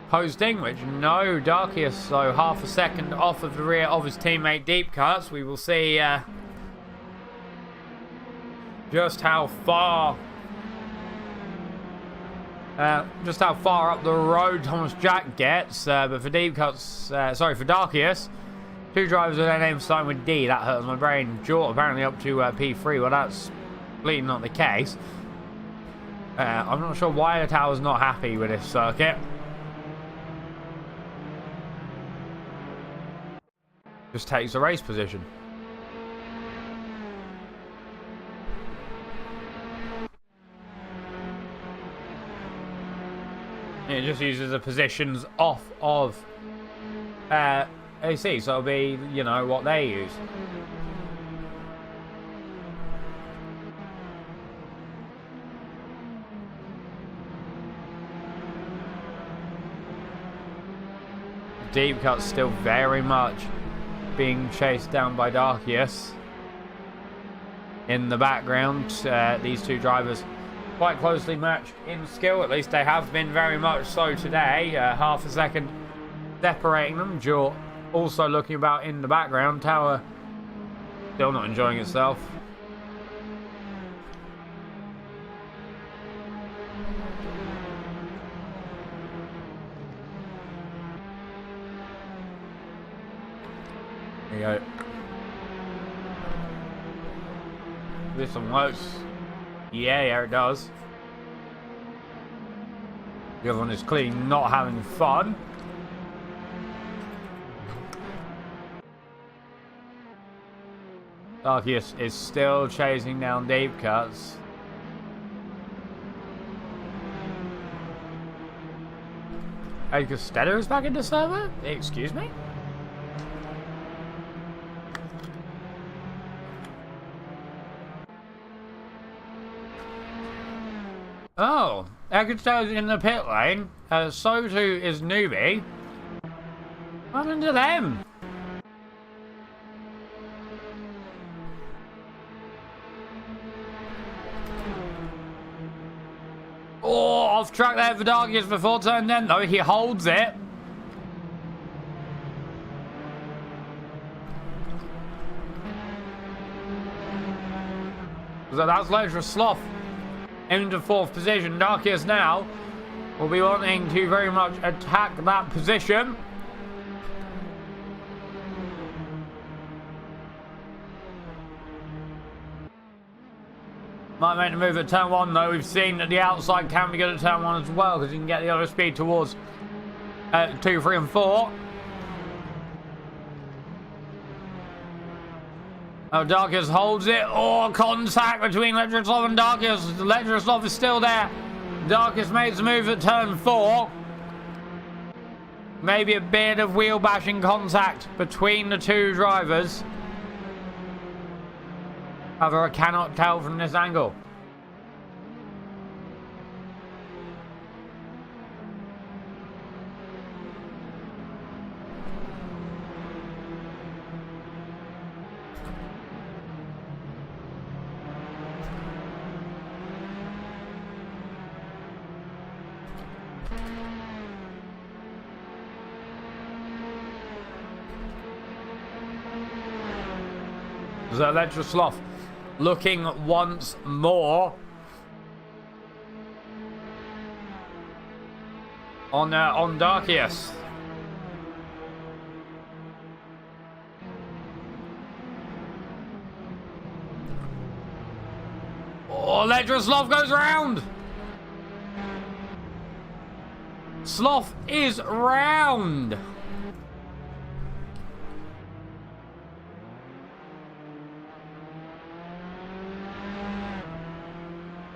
posting, which no, Darkius, so half a second off of the rear of his teammate Deep Cuts. We will see just how far up the road Thomas Jack gets, but for Deep Cuts, for Darkius, two drivers with their names starting with D, that hurts my brain. Jort apparently up to P3, well that's completely not the case. I'm not sure why the tower's not happy with this circuit. Just takes the race position. It just uses the positions off of AC, so it'll be, you know, what they use. Deep Cut's still very much being chased down by Darkius. In the background, these two drivers quite closely matched in skill, at least they have been very much so today. Half a second separating them. Jort also looking about in the background. Tower still not enjoying itself. There you go. This one works. Yeah, it does. The other one is clearly not having fun. Darkius is still chasing down Deep Cuts. Hey, Costello is back in the server? Excuse me? Oh, Costello's in the pit lane. So too is Newbie. What happened to them? Oh, off track there for Darkius before turn 10 though. He holds it. So that's Leisure Sloth into 4th position. Darkius now will be wanting to very much attack that position. Might make the move at turn 1 though. We've seen that the outside can be good at turn 1 as well, because you can get the other speed towards 2, 3 and 4. Oh, Darkius holds it. Oh, contact between Letroslov and Darkius. Letroslov is still there. Darkius makes a move at turn 4. Maybe a bit of wheel bashing contact between the two drivers. However, I cannot tell from this angle. Letroslov looking once more on Darkius. Oh, Letroslov goes round. Sloth is round.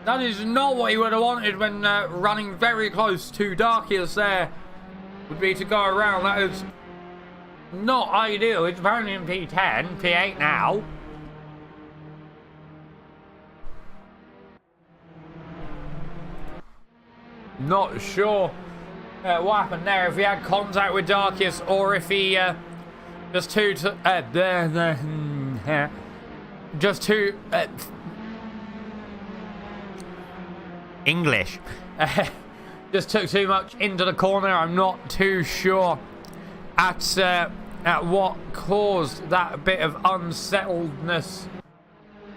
That is not what he would have wanted when running very close to Darkius there. Would be to go around. That is not ideal. It's apparently in P10, P8 now. Not sure what happened there. If he had contact with Darkius or if he just English. Just took too much into the corner. I'm not too sure at what caused that bit of unsettledness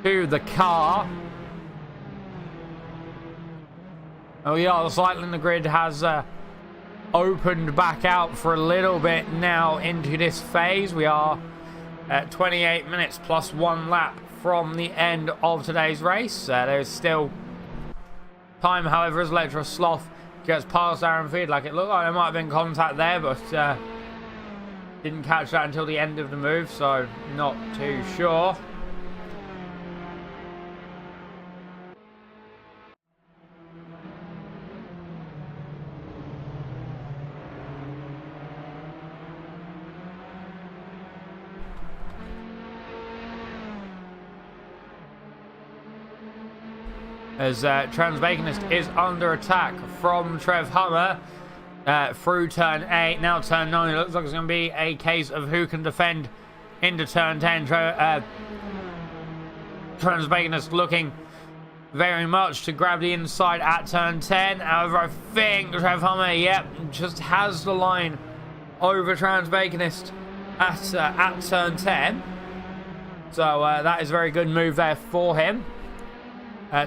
to the car. Oh yeah, the cycling the grid has opened back out for a little bit now into this phase. We are at 28 minutes plus 1 lap from the end of today's race. There's still time, however, as Letroslov gets past Aaron Feed. Like, it looked like there might have been contact there, but didn't catch that until the end of the move, so not too sure. As Transbaconist is under attack from Trev Hummer through turn 8, now turn 9. It looks like it's going to be a case of who can defend into turn 10. Transbaconist looking very much to grab the inside at turn 10. However, I think Trev Hummer, just has the line over Transbaconist at turn 10. So that is a very good move there for him.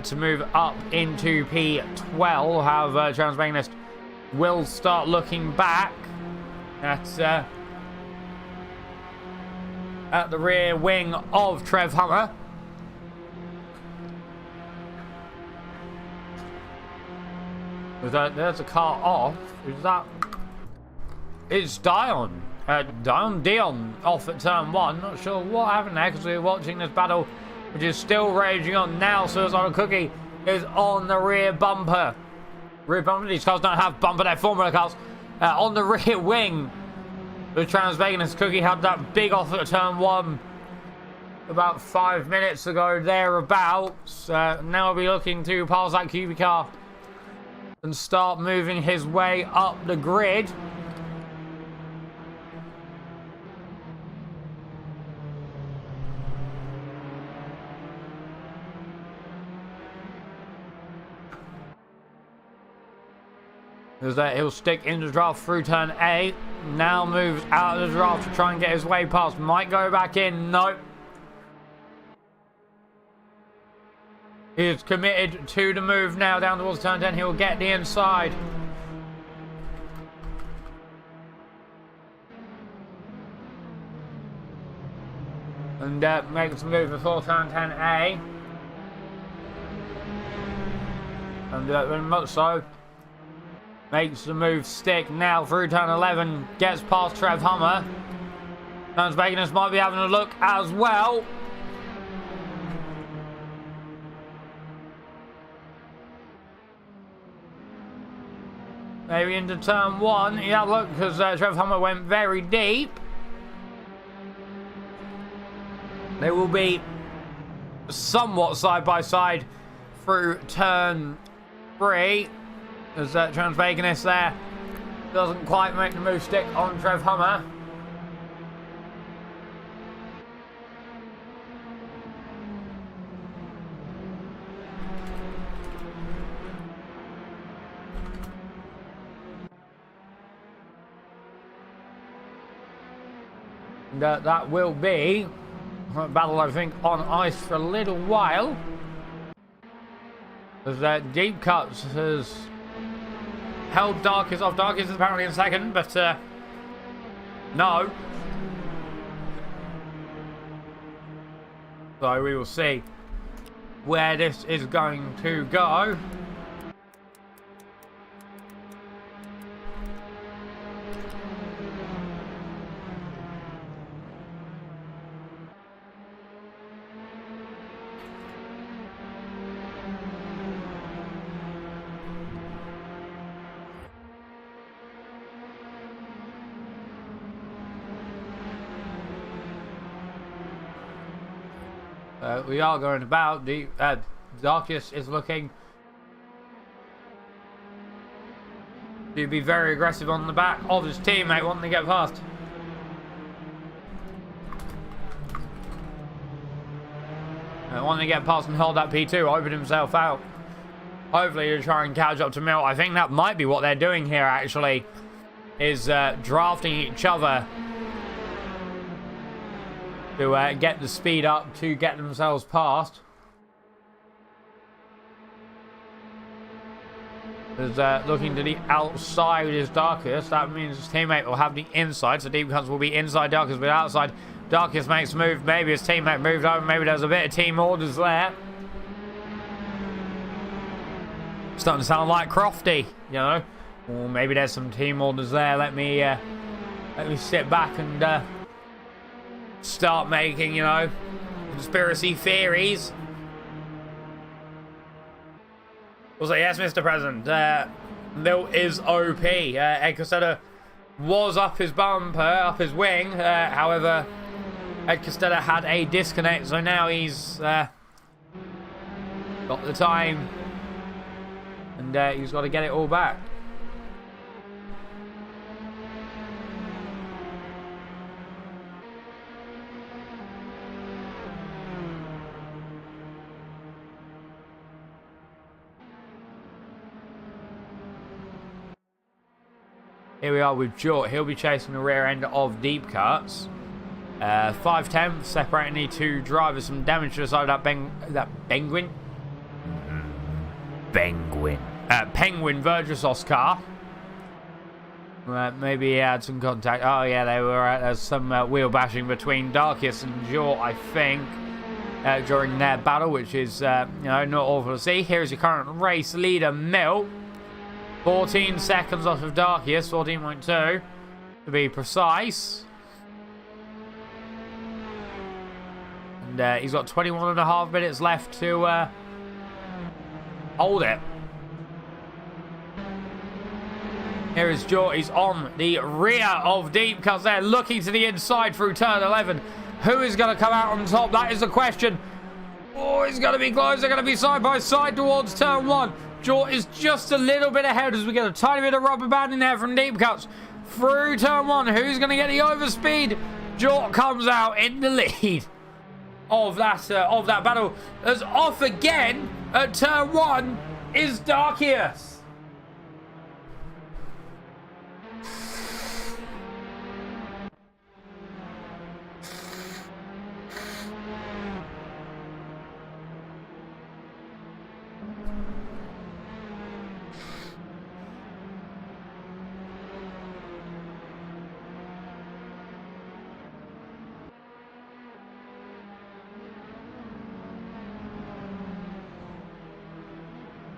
To move up into P12. However, Transbaconist will start looking back at the rear wing of Trev Hummer. There's a car off. Is that? It's Dion. Dion off at turn 1. Not sure what happened there because we're watching this battle, which is still raging on now. So it's on a Cookie is on the rear bumper. Rear bumper. These cars don't have bumper. They're Formula cars. On the rear wing, the Transbaconist Cookie had that big off at turn 1 about 5 minutes ago, thereabouts. Now we'll be looking to pass that QB car and start moving his way up the grid. Is that he'll stick in the draft through turn 8. Now moves out of the draft to try and get his way past. Might go back in. Nope. He is committed to the move now down towards turn 10. He will get the inside. And makes a move before turn 10A. And very much so. Makes the move stick now through turn 11. Gets past Trev Hummer. Transbaconist might be having a look as well. Maybe into turn 1. Yeah, look, because Trev Hummer went very deep. They will be somewhat side by side through turn 3. As Transveganist there doesn't quite make the move stick on Trev Hummer. That will be a battle, I think, on ice for a little while. As Deep Cuts has held Darkest off. Darkest is apparently in second, but no. So we will see where this is going to go. We are going about. The Darkest is looking to be very aggressive on the back of his teammate, wanting to get past. Wanting to get past and hold that P2, open himself out. Hopefully to try and catch up to Milt. I think that might be what they're doing here, actually, is drafting each other to get the speed up to get themselves past. Is looking to the outside is Darkest. That means his teammate will have the inside, so Deep Cuts will be inside, Darkest will be outside. Darkest makes a move, maybe his teammate moved over, maybe there's a bit of team orders there. Starting to sound like Crofty, you know. Or maybe there's some team orders there. Let me sit back and start making, you know, conspiracy theories. Also, yes, Mr. President, Milt is OP. Ed Costello was up his bumper, up his wing. However, Ed Costello had a disconnect, so now he's got the time, and he's got to get it all back. Here we are with Jort. He'll be chasing the rear end of Deep Cuts. 5'10", separating the two drivers. Some damage to the side of that Penguin. Penguin Virtuosos car. Maybe he had some contact. Oh yeah, they were. There's some wheel bashing between Darkest and Jort, I think, during their battle, which is you know, not awful to see. Here is your current race leader, Milt. 14 seconds off of Darkest, 14.2 to be precise. And he's got 21.5 minutes left to hold it. Here is Jort. He's on the rear of Deep Cuts there, looking to the inside through turn 11. Who is going to come out on top? That is the question. Oh, it's going to be close. They're going to be side by side towards turn 1. Jort is just a little bit ahead as we get a tiny bit of rubber banding there from Deep Cuts through turn 1. Who's going to get the overspeed? Jort comes out in the lead of that battle. As off again at turn 1 is Darkest.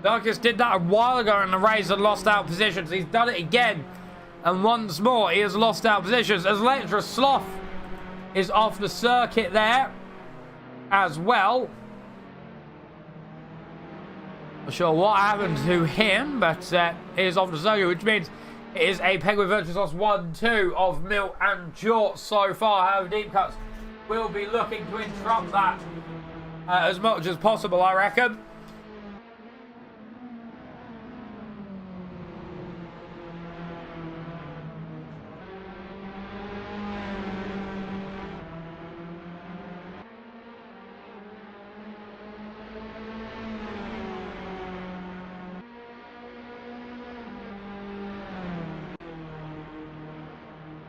Darkest did that a while ago in the race and lost out positions. He's done it again. And once more, he has lost out positions. As Electra Sloth is off the circuit there as well. Not sure what happened to him, but he is off the circuit, which means it is a Penguin Virtuosos 1-2 of Milt and Jort so far. However, Deep Cuts will be looking to interrupt that as much as possible, I reckon.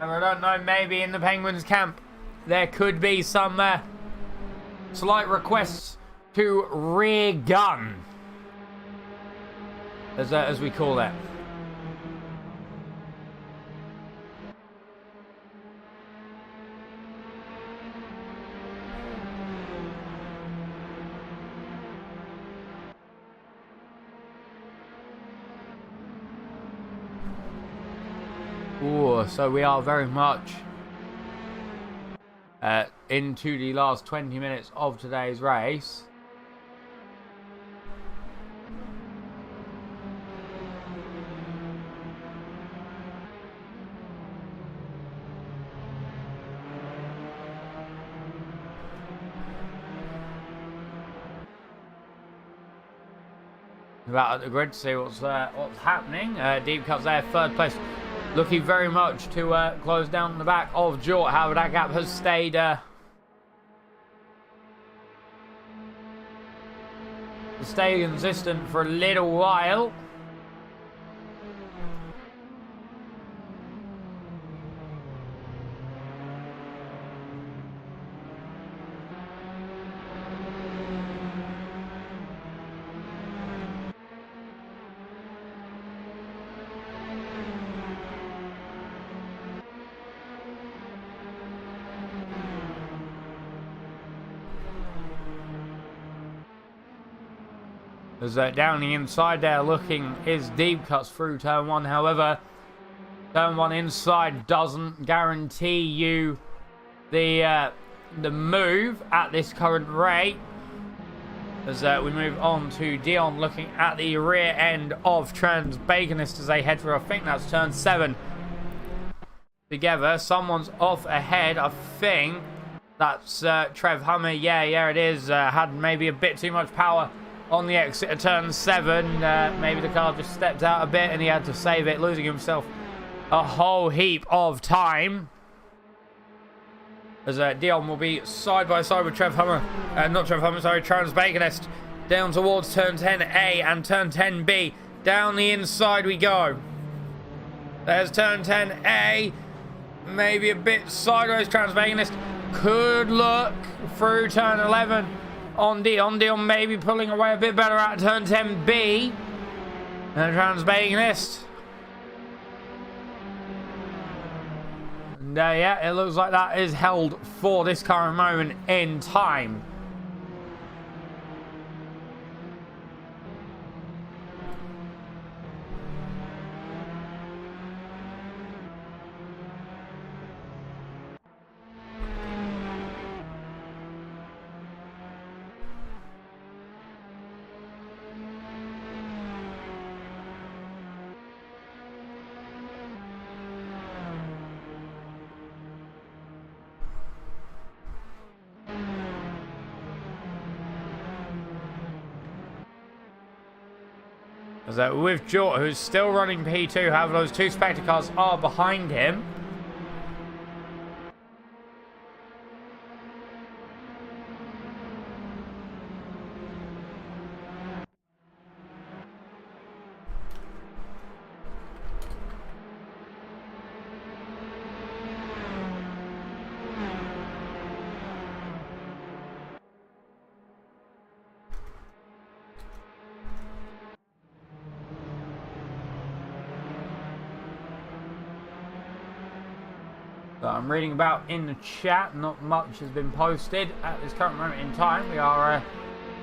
And I don't know, maybe in the Penguins camp there could be some slight requests to rear gun, as we call it. Ooh, so we are very much into the last 20 minutes of today's race. About at the grid to see what's happening. Deep Cuts there, third place. Looking very much to close down the back of Jort. However, that gap has stayed consistent for a little while. As down the inside there looking is Deep Cuts through turn one. However, turn one inside doesn't guarantee you the move at this current rate. As we move on to Dion looking at the rear end of Transbaconist as they head for, I think that's turn 7. Together, someone's off ahead. I think that's Trev Hummer. Yeah, it is. Had maybe a bit too much power on the exit of turn 7. Maybe the car just stepped out a bit and he had to save it, losing himself a whole heap of time. As Dion will be side by side with Trev Hummer, not Trev Hummer, sorry, Transbaconist, down towards turn 10A and turn 10B. Down the inside we go. There's turn 10A, maybe a bit sideways. Transbaconist could look through turn 11 on Dion. Dion maybe pulling away a bit better at turn 10B. And Transbaconist. And yeah, it looks like that is held for this current moment in time. As with Jort, who's still running P2, however, those two Spectre cars are behind him. That I'm reading about in the chat, not much has been posted at this current moment in time. We are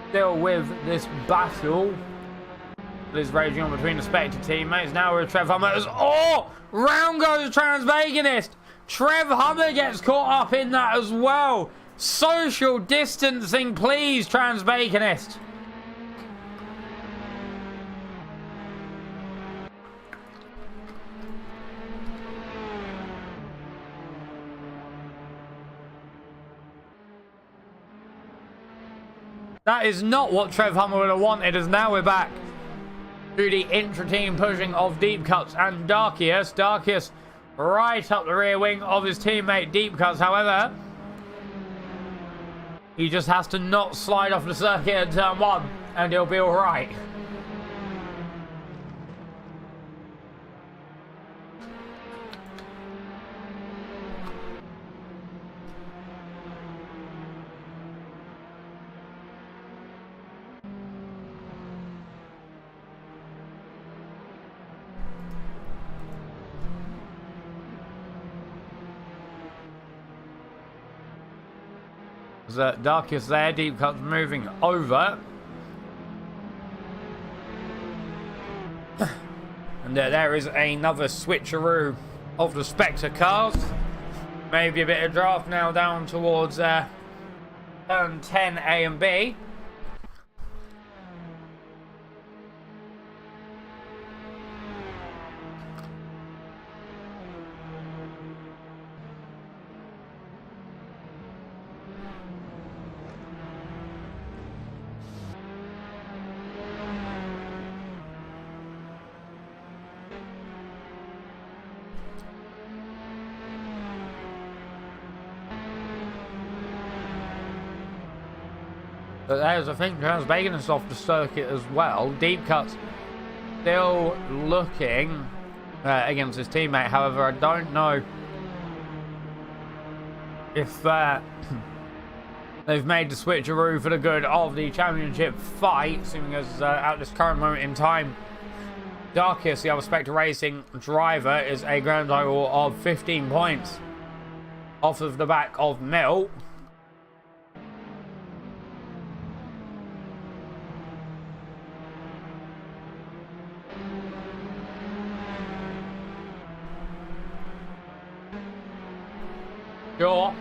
still with this battle that is raging on between the Spectre teammates. Now we're Trev Hummer. Oh! Round goes Transbaconist! Trev Hummer gets caught up in that as well. Social distancing, please, Transbaconist. That is not what Trev Hummer would have wanted, as now we're back to the intra-team pushing of Deep Cuts and Darkius. Darkius right up the rear wing of his teammate Deep Cuts, however. He just has to not slide off the circuit at turn 1 and he'll be alright. Darkius there, Deep Cuts moving over. And there is another switcheroo of the Spectre cars. Maybe a bit of draft now down towards turn 10 A and B. But there's, I think, Transbacon is off the circuit as well. Deep Cuts still looking against his teammate. However, I don't know if they've made the switcheroo for the good of the championship fight, seeing as at this current moment in time, Darkius, the other Spectre Racing driver, is a grand total of 15 points off of the back of Mill. Sure.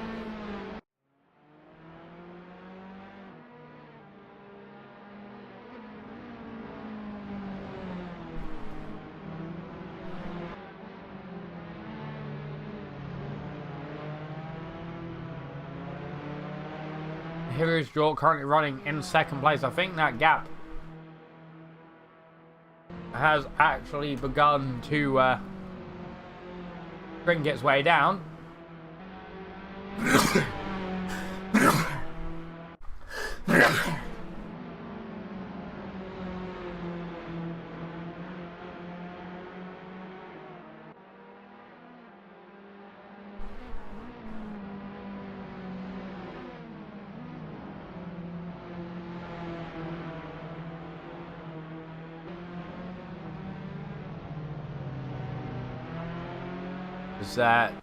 Here is York currently running in second place. I think that gap has actually begun to shrink its way down.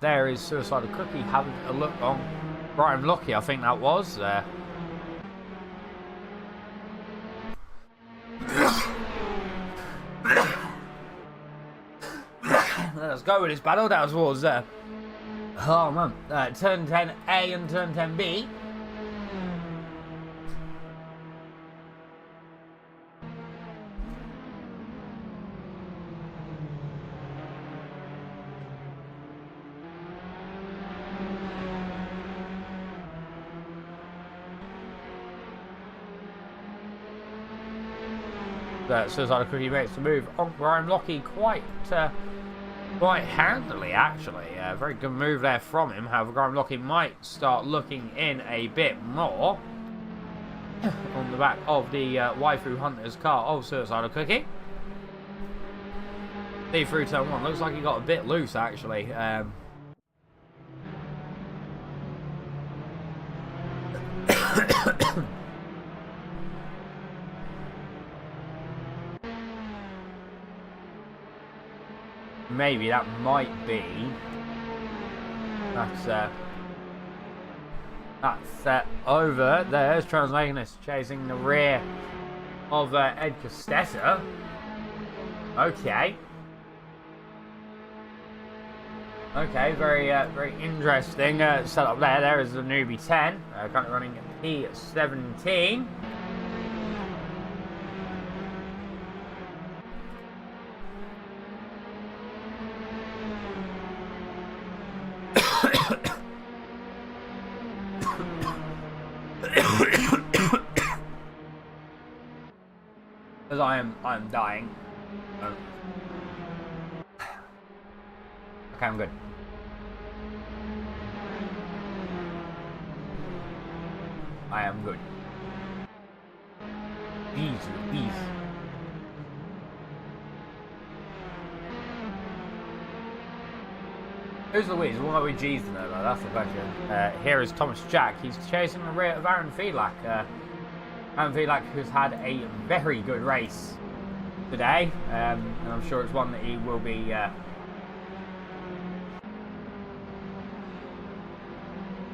There is Suicidal Cookie having a look on Brian Lucky, I think that was. Let's go with this battle. That was oh man, turn 10A and turn 10B. Suicidal Cookie makes the move on Brian Lockie quite handily, actually. Very good move there from him. However, Graham Lockie might start looking in a bit more on the back of the Waifu Hunter's car of Suicidal Cookie. See through turn 1. Looks like he got a bit loose, actually. Maybe that might be. That's over. There's Transmagnus chasing the rear of Ed Costessa. Okay. Okay, very interesting setup there. There is the newbie 10, currently running at P17. Because I'm dying. Oh. Okay, I'm good. I am good. Easy. Who's the Wiz? What are we G's to know? That's the question. Here is Thomas Jack. He's chasing the rear of Aaron Fiedlach. Aaron Fiedlach, who's had a very good race today, and I'm sure it's one that he will be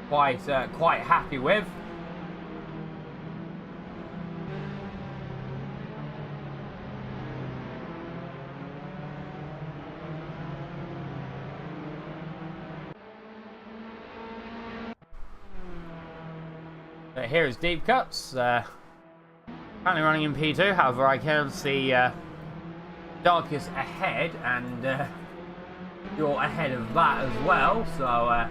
quite happy with. Here is Deep Cuts, currently running in P2, however I can see Darkest ahead, and you're ahead of that as well, so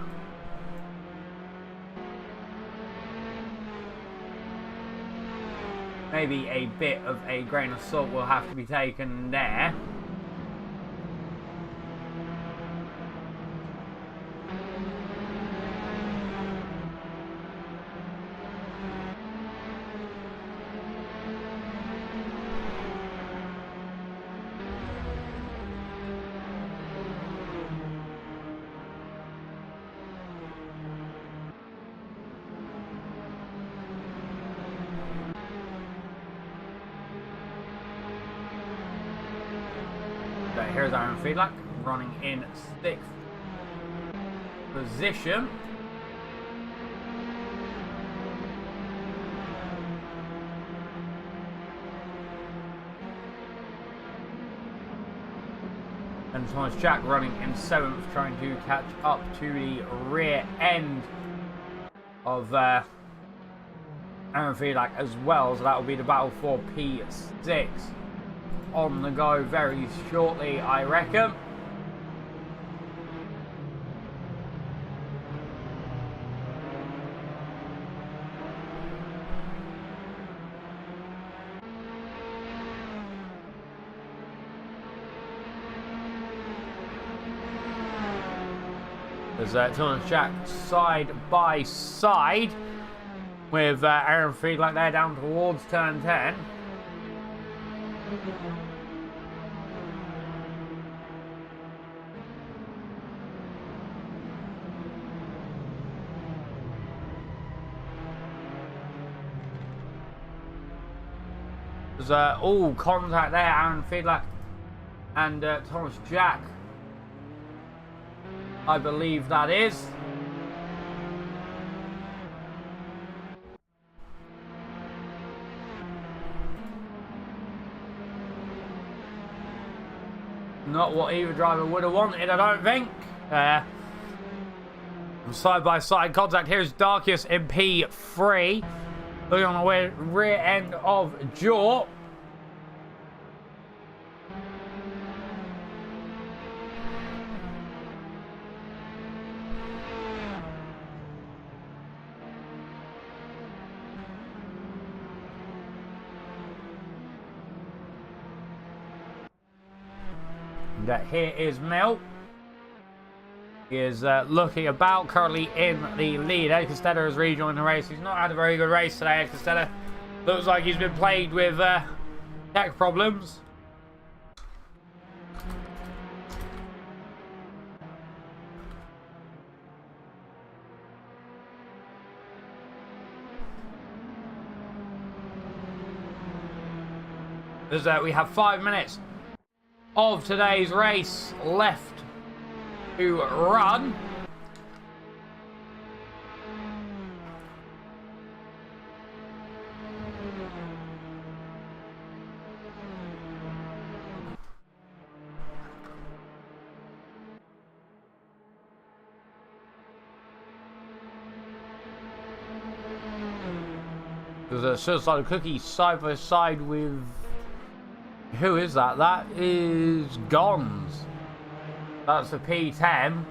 maybe a bit of a grain of salt will have to be taken there. Here's Aaron Fiedlach running in 6th position. And Thomas Jack running in 7th, trying to catch up to the rear end of Aaron Fiedlach as well. So that will be the battle for P6. On the go very shortly, I reckon. There's Thomas Jack side by side with Aaron Fiedlach there down towards turn 10. There's all contact there, Aaron Fiedlach and Thomas Jack, I believe that is. Not what either driver would have wanted, I don't think. Side by side contact. Here's Darkest in P3. Looking on the rear end of Jaw. And here is Mel. He is looking about, currently in the lead. Ed Costello has rejoined the race. He's not had a very good race today, Ed Costello. Looks like he's been plagued with tech problems. We have 5 minutes of today's race left to run. There's a suicide cookie side by side with, who is that? That is Gons. That's a P10.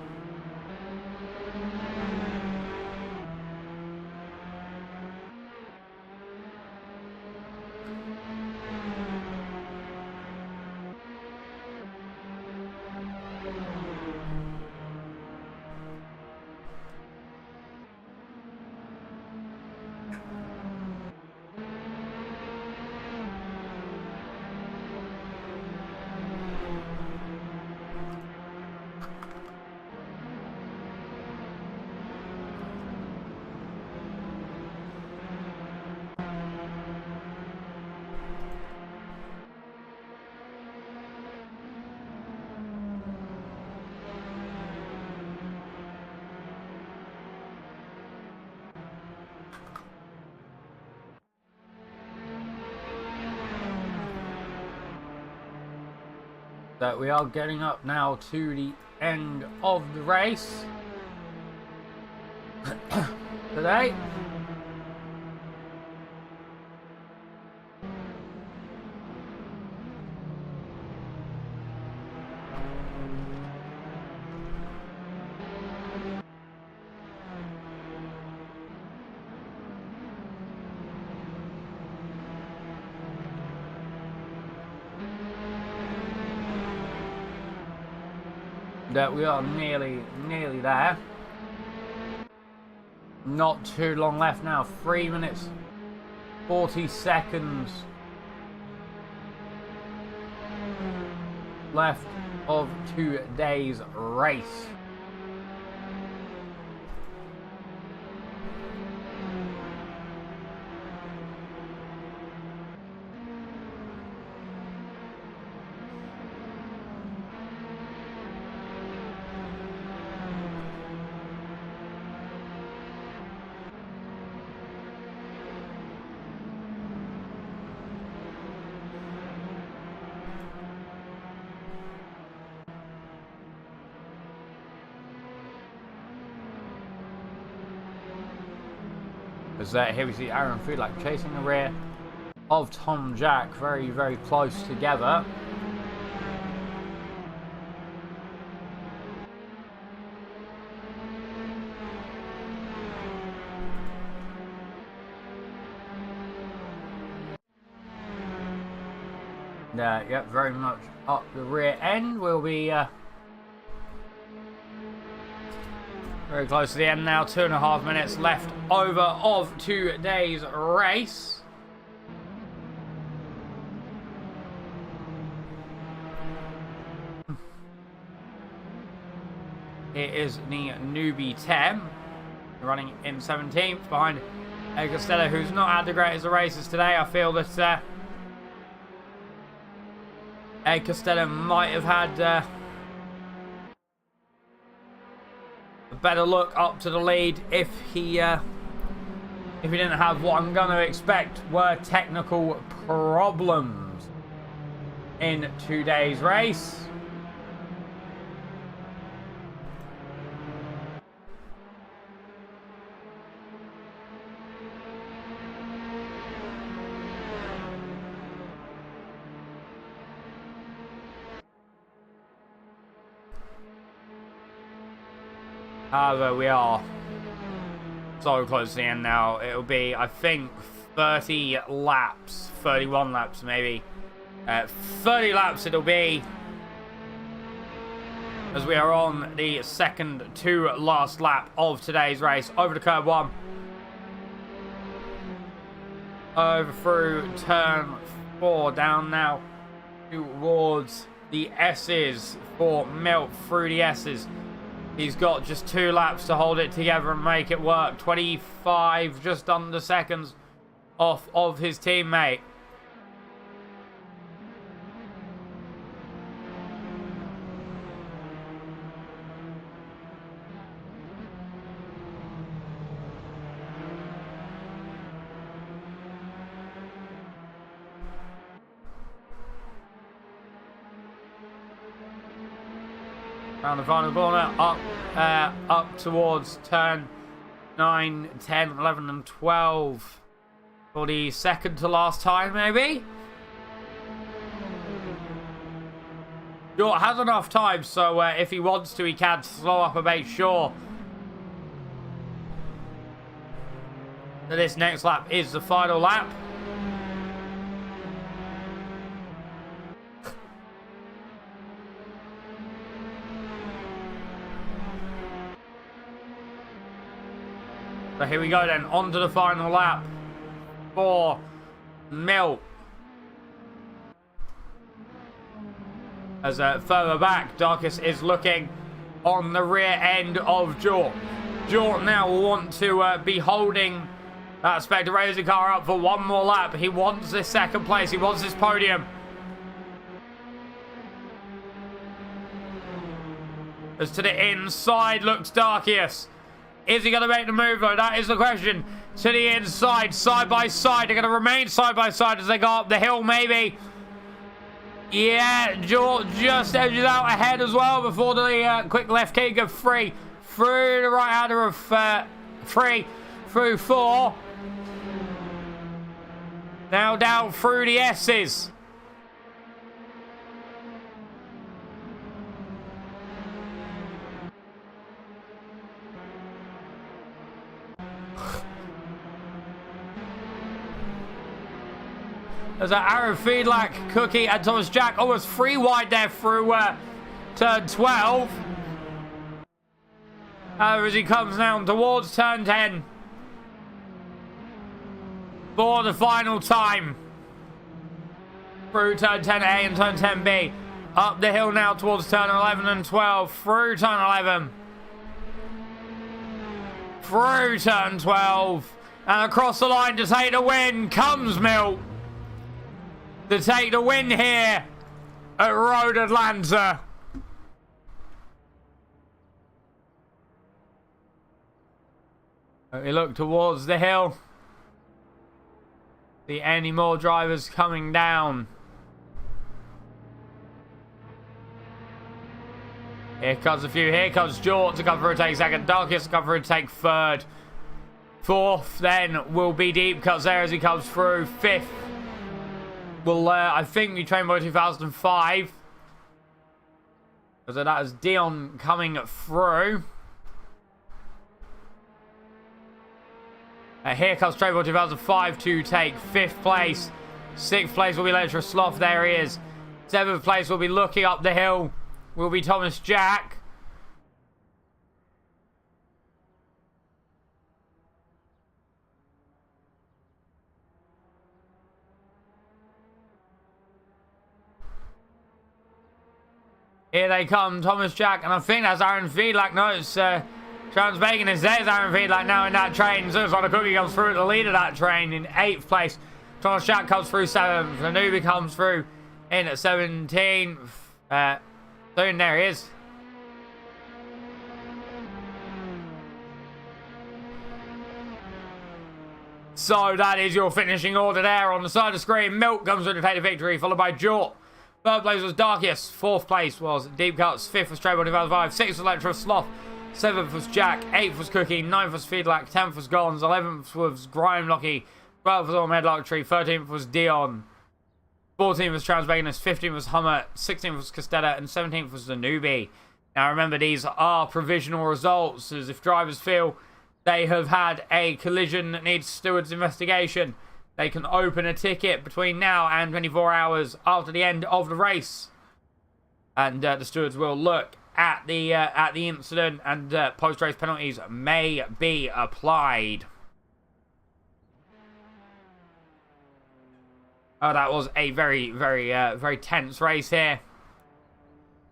So we are getting up now to the end of the race today. That we are nearly there. Not too long left now. 3 minutes 40 seconds left of today's race. As here we see Aaron Foodlak chasing the rear of Tom Jack, very, very close together. Yep, very much up the rear end. We'll be very close to the end now. 2.5 minutes left over of today's race. It is the newbie 10 running in 17th behind Ed Costello, who's not had the greatest of races today. I feel that Ed Costello might have had a better look up to the lead if he didn't have what I'm going to expect were technical problems in today's race. However, we are so close to the end now. It'll be, I think, 30 laps, 31 laps maybe. 30 laps it'll be, as we are on the second to last lap of today's race. Over the curb one. Over through turn 4, down now towards the S's for Milt through the S's. He's got just 2 laps to hold it together and make it work. 25, just under seconds off of his teammate. Around the final corner, up towards turn 9, 10, 11 and 12 for the second to last time, maybe? Short has enough time, so if he wants to, he can slow up a bit, sure. So this next lap is the final lap. So here we go then, on to the final lap for Milt. As further back, Darkus is looking on the rear end of Jort. Jort now will want to be holding that Spectre racing car up for one more lap. He wants this second place, he wants this podium. As to the inside looks Darkius. Is he going to make the move, though? That is the question. To the inside, side by side. They're going to remain side by side as they go up the hill, maybe. Yeah, George just edges out ahead as well before the quick left kick of 3. Through the right-hander of 3. Through 4. Now down through the S's. There's an Aaron Feedlack, Cookie, and Thomas Jack almost 3 wide there through turn 12. As he comes down towards turn 10 for the final time. Through turn 10A and turn 10B. Up the hill now towards turn 11 and 12. Through turn 11. Through turn 12. And across the line to take the win comes Milt. To take the win here at Road Atlanta. We look towards the hill. See any more drivers coming down. Here comes a few. Here comes Jort to come through and take second. Darkest to come through and take third. Fourth then will be Deep Cuts there as he comes through. Fifth will, I think, we trained by 2005. So that is Dion coming through. Here comes Trainboy 2005 to take 5th place. 6th place will be Letra Sloth. There he is. 7th place will be looking up the hill. Will be Thomas Jack. Here they come, Thomas Jack, and I think that's Aaron Feedlack. No, it's Trans-Bacon. There's Aaron Feedlack now in that train. So it's like a Cookie comes through at the lead of that train in 8th place. Thomas Jack comes through 7th. The newbie comes through in at 17th. Soon there he is. So that is your finishing order there on the side of the screen. Milk comes through to take the victory, followed by Jort. 3rd place was Darkiest. 4th place was Deep Cuts. 5th was Trainboy 2005. 6th was Electra Sloth. 7th was Jack. 8th was Cookie. 9th was Feedlack. 10th was Gons. 11th was Grime Locky. 12th was Ormed Lottery. 13th was Dion. 14th was Trans-Bacon. 15th was Hummer. 16th was Castella. And 17th was the newbie. Now remember, these are provisional results, as if drivers feel they have had a collision that needs steward's investigation, they can open a ticket between now and 24 hours after the end of the race. And the stewards will look at the incident, and post-race penalties may be applied. Oh, that was a very tense race here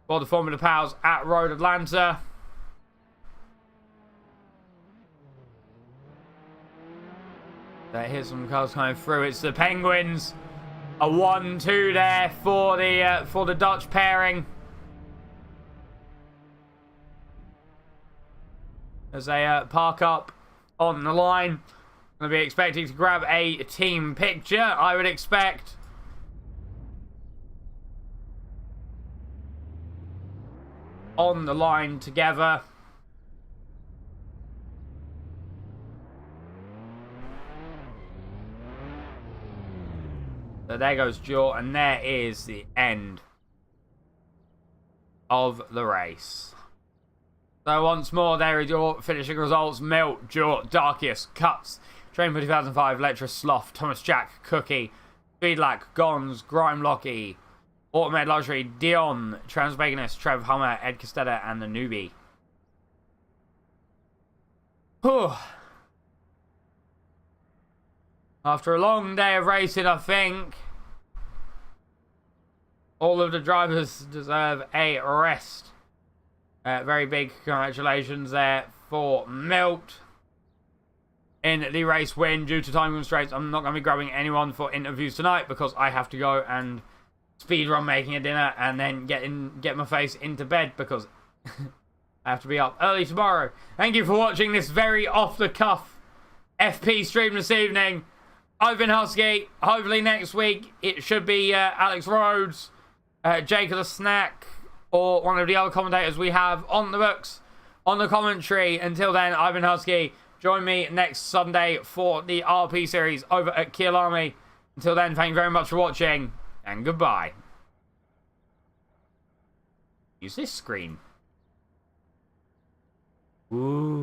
for the Formula Pals at Road Atlanta. Here's some cars coming through. It's the Penguins. A 1-2 there for the Dutch pairing. As they park up on the line. Going to be expecting to grab a team picture, I would expect. On the line together. So there goes Jort, and there is the end of the race. So once more, there is your finishing results. Milt, Jort, Darkiest, Cuts, Train for 2005, Letra Sloth, Thomas Jack, Cookie, Feedlack, Gons, Grime Locky, Automed Luxury, Dion, Trans-Baconist, Trev Hummer, Ed Costetta, and the newbie. Whew. After a long day of racing, I think all of the drivers deserve a rest. Very big congratulations there for Milt in the race win. Due to time constraints, I'm not going to be grabbing anyone for interviews tonight because I have to go and speedrun making a dinner and then get my face into bed because I have to be up early tomorrow. Thank you for watching this very off-the-cuff FP stream this evening. I've been Husky. Hopefully next week it should be Alex Rhodes. Jake of the Snack, or one of the other commentators we have on the books, on the commentary. Until then, I've been Husky. Join me next Sunday for the RP Series over at Kiel Army. Until then, thank you very much for watching, and goodbye. Use this screen. Ooh.